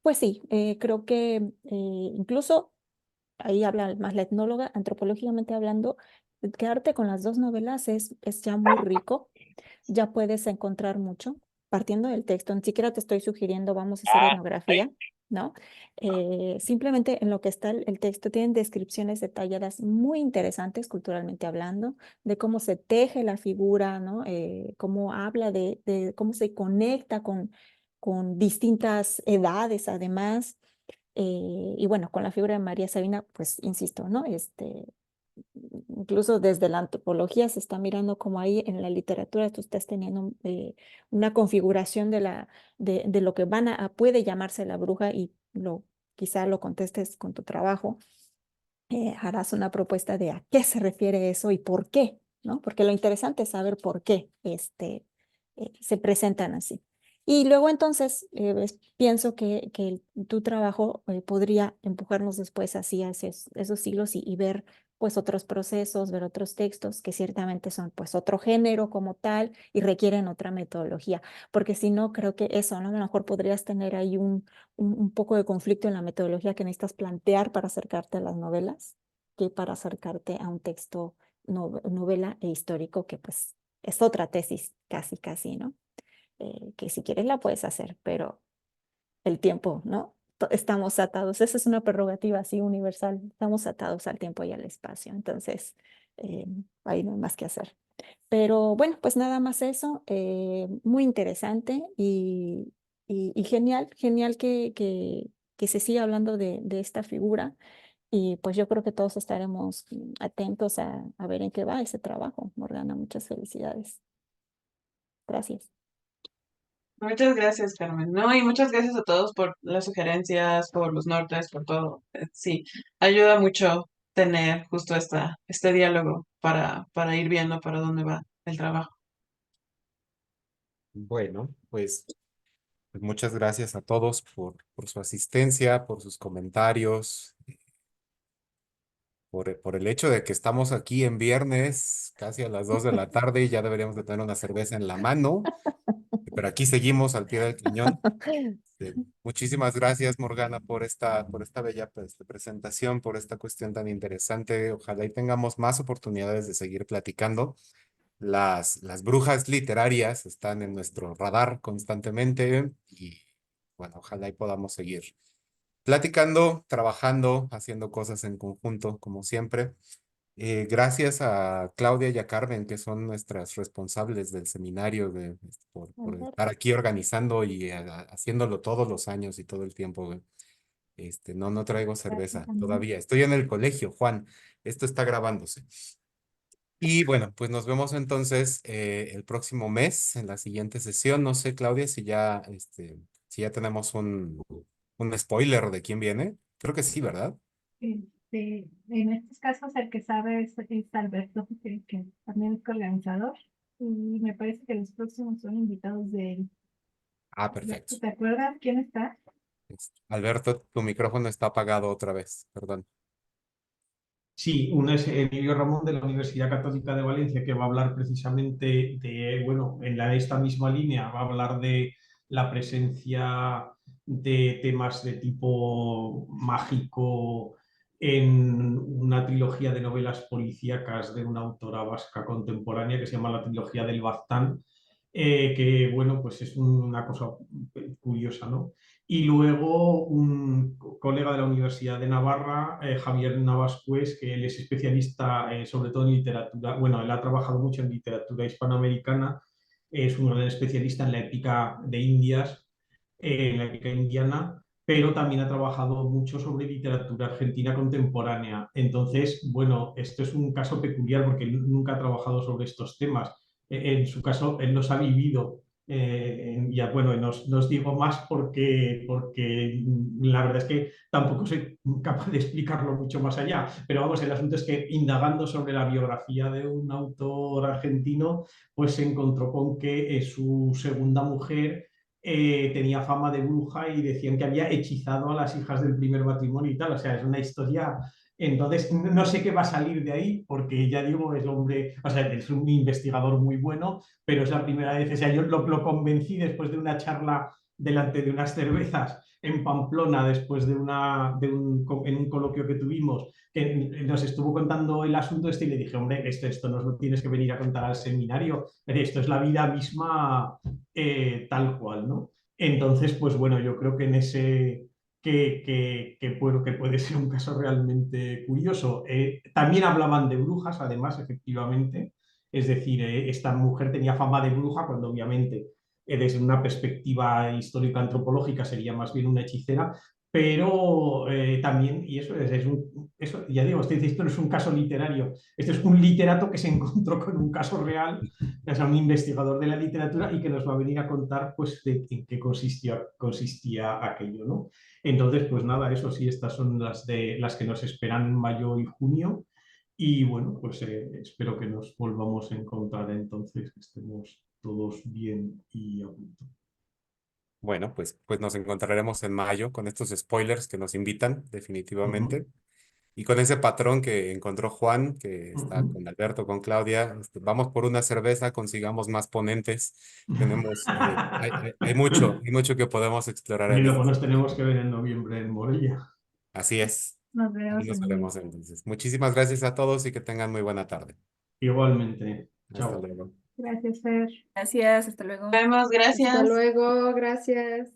pues sí, creo que incluso ahí habla más la etnóloga, antropológicamente hablando, quedarte con las dos novelas es ya muy rico, ya puedes encontrar mucho partiendo del texto, ni siquiera te estoy sugiriendo vamos a hacer etnografía, ¿no? Simplemente en lo que está el texto tienen descripciones detalladas muy interesantes culturalmente hablando, de cómo se teje la figura, ¿no? Cómo habla de cómo se conecta con distintas edades además. Y bueno, con la figura de María Sabina, pues insisto, ¿no? Incluso desde la antropología se está mirando como ahí en la literatura tú estás teniendo una configuración de lo que puede llamarse la bruja y quizá lo contestes con tu trabajo. Harás una propuesta de a qué se refiere eso y por qué, ¿no? Porque lo interesante es saber por qué se presentan así. Y luego entonces pienso que tu trabajo podría empujarnos después así hacia esos siglos y ver pues otros procesos, ver otros textos que ciertamente son pues otro género como tal y requieren otra metodología, porque si no creo que eso, ¿no? A lo mejor podrías tener ahí un poco de conflicto en la metodología que necesitas plantear para acercarte a las novelas que para acercarte a un texto novela e histórico que pues es otra tesis casi, casi, ¿no? Que si quieres la puedes hacer, pero el tiempo, ¿no? Estamos atados, esa es una prerrogativa así universal, estamos atados al tiempo y al espacio. Entonces, eh, ahí no hay más que hacer. Pero bueno, pues nada más eso, muy interesante y genial, genial que se siga hablando de esta figura. Y pues yo creo que todos estaremos atentos a ver en qué va ese trabajo. Morgana, muchas felicidades. Gracias. Muchas gracias, Carmen. No, y muchas gracias a todos por las sugerencias, por los nortes, por todo. Sí, ayuda mucho tener justo este diálogo para ir viendo para dónde va el trabajo. Bueno, pues muchas gracias a todos por su asistencia, por sus comentarios, por el hecho de que estamos aquí en viernes, casi a las 2 de la tarde, y ya deberíamos de tener una cerveza en la mano, pero aquí seguimos al pie del cañón. Muchísimas gracias, Morgana, por esta bella presentación, por esta cuestión tan interesante. Ojalá y tengamos más oportunidades de seguir platicando. Las brujas literarias están en nuestro radar constantemente y bueno, ojalá y podamos seguir platicando, trabajando, haciendo cosas en conjunto, como siempre. Gracias a Claudia y a Carmen, que son nuestras responsables del seminario, por estar aquí organizando y haciéndolo todos los años y todo el tiempo. No traigo cerveza todavía. Estoy en el colegio, Juan. Esto está grabándose. Y bueno, pues nos vemos entonces el próximo mes en la siguiente sesión. No sé, Claudia, si ya tenemos un spoiler de quién viene. Creo que sí, ¿verdad? En estos casos el que sabe es Alberto, que también es organizador, y me parece que los próximos son invitados de él. Ah, perfecto. ¿Te acuerdas quién está? Alberto, tu micrófono está apagado otra vez, perdón. Sí, uno es Emilio Ramón de la Universidad Católica de Valencia, que va a hablar precisamente bueno, esta misma línea, va a hablar de la presencia de temas de tipo mágico en una trilogía de novelas policíacas de una autora vasca contemporánea que se llama la trilogía del Baztán, que bueno, pues es una cosa curiosa, ¿no? Y luego un colega de la Universidad de Navarra, Javier Navascués, que él es especialista sobre todo en literatura, bueno, él ha trabajado mucho en literatura hispanoamericana, es un gran especialista en la épica de Indias, en la épica indiana, pero también ha trabajado mucho sobre literatura argentina contemporánea. Entonces, bueno, esto es un caso peculiar porque él nunca ha trabajado sobre estos temas. En su caso, él los ha vivido. Ya bueno, nos digo más porque la verdad es que tampoco soy capaz de explicarlo mucho más allá, pero vamos, el asunto es que indagando sobre la biografía de un autor argentino, pues se encontró con que su segunda mujer tenía fama de bruja y decían que había hechizado a las hijas del primer matrimonio y tal, o sea, es una historia. Entonces, no sé qué va a salir de ahí, porque ya digo, es hombre, o sea, es un investigador muy bueno, pero es la primera vez, o sea, yo lo convencí después de una charla delante de unas cervezas en Pamplona, después en un coloquio que tuvimos, que nos estuvo contando el asunto y le dije, hombre, esto nos lo tienes que venir a contar al seminario, esto es la vida misma tal cual, ¿no? Entonces, pues bueno, yo creo que en ese bueno, que puede ser un caso realmente curioso. También hablaban de brujas, además, efectivamente. Es decir, esta mujer tenía fama de bruja cuando obviamente desde una perspectiva histórico-antropológica sería más bien una hechicera, pero también, y eso ya digo, esto no es un caso literario, esto es un literato que se encontró con un caso real, o sea, un investigador de la literatura y que nos va a venir a contar pues en qué consistía aquello, ¿no? Entonces, pues nada, eso sí, estas son las que nos esperan en mayo y junio. Y bueno, pues espero que nos volvamos a encontrar entonces, que estemos todos bien y a punto. Bueno, pues nos encontraremos en mayo con estos spoilers que nos invitan, definitivamente. Y con ese patrón que encontró Juan, que está con Alberto, con Claudia, vamos por una cerveza, consigamos más ponentes. Hay mucho que podemos explorar Y en luego este nos sentido. tenemos que ver en noviembre en Morella. Así es. Nos Ahí vemos nos en veremos entonces. Muchísimas gracias a todos y que tengan muy buena tarde. Igualmente. Hasta Chao. luego. Gracias, Fer. Gracias, hasta luego. Nos vemos, Hasta gracias. luego, gracias.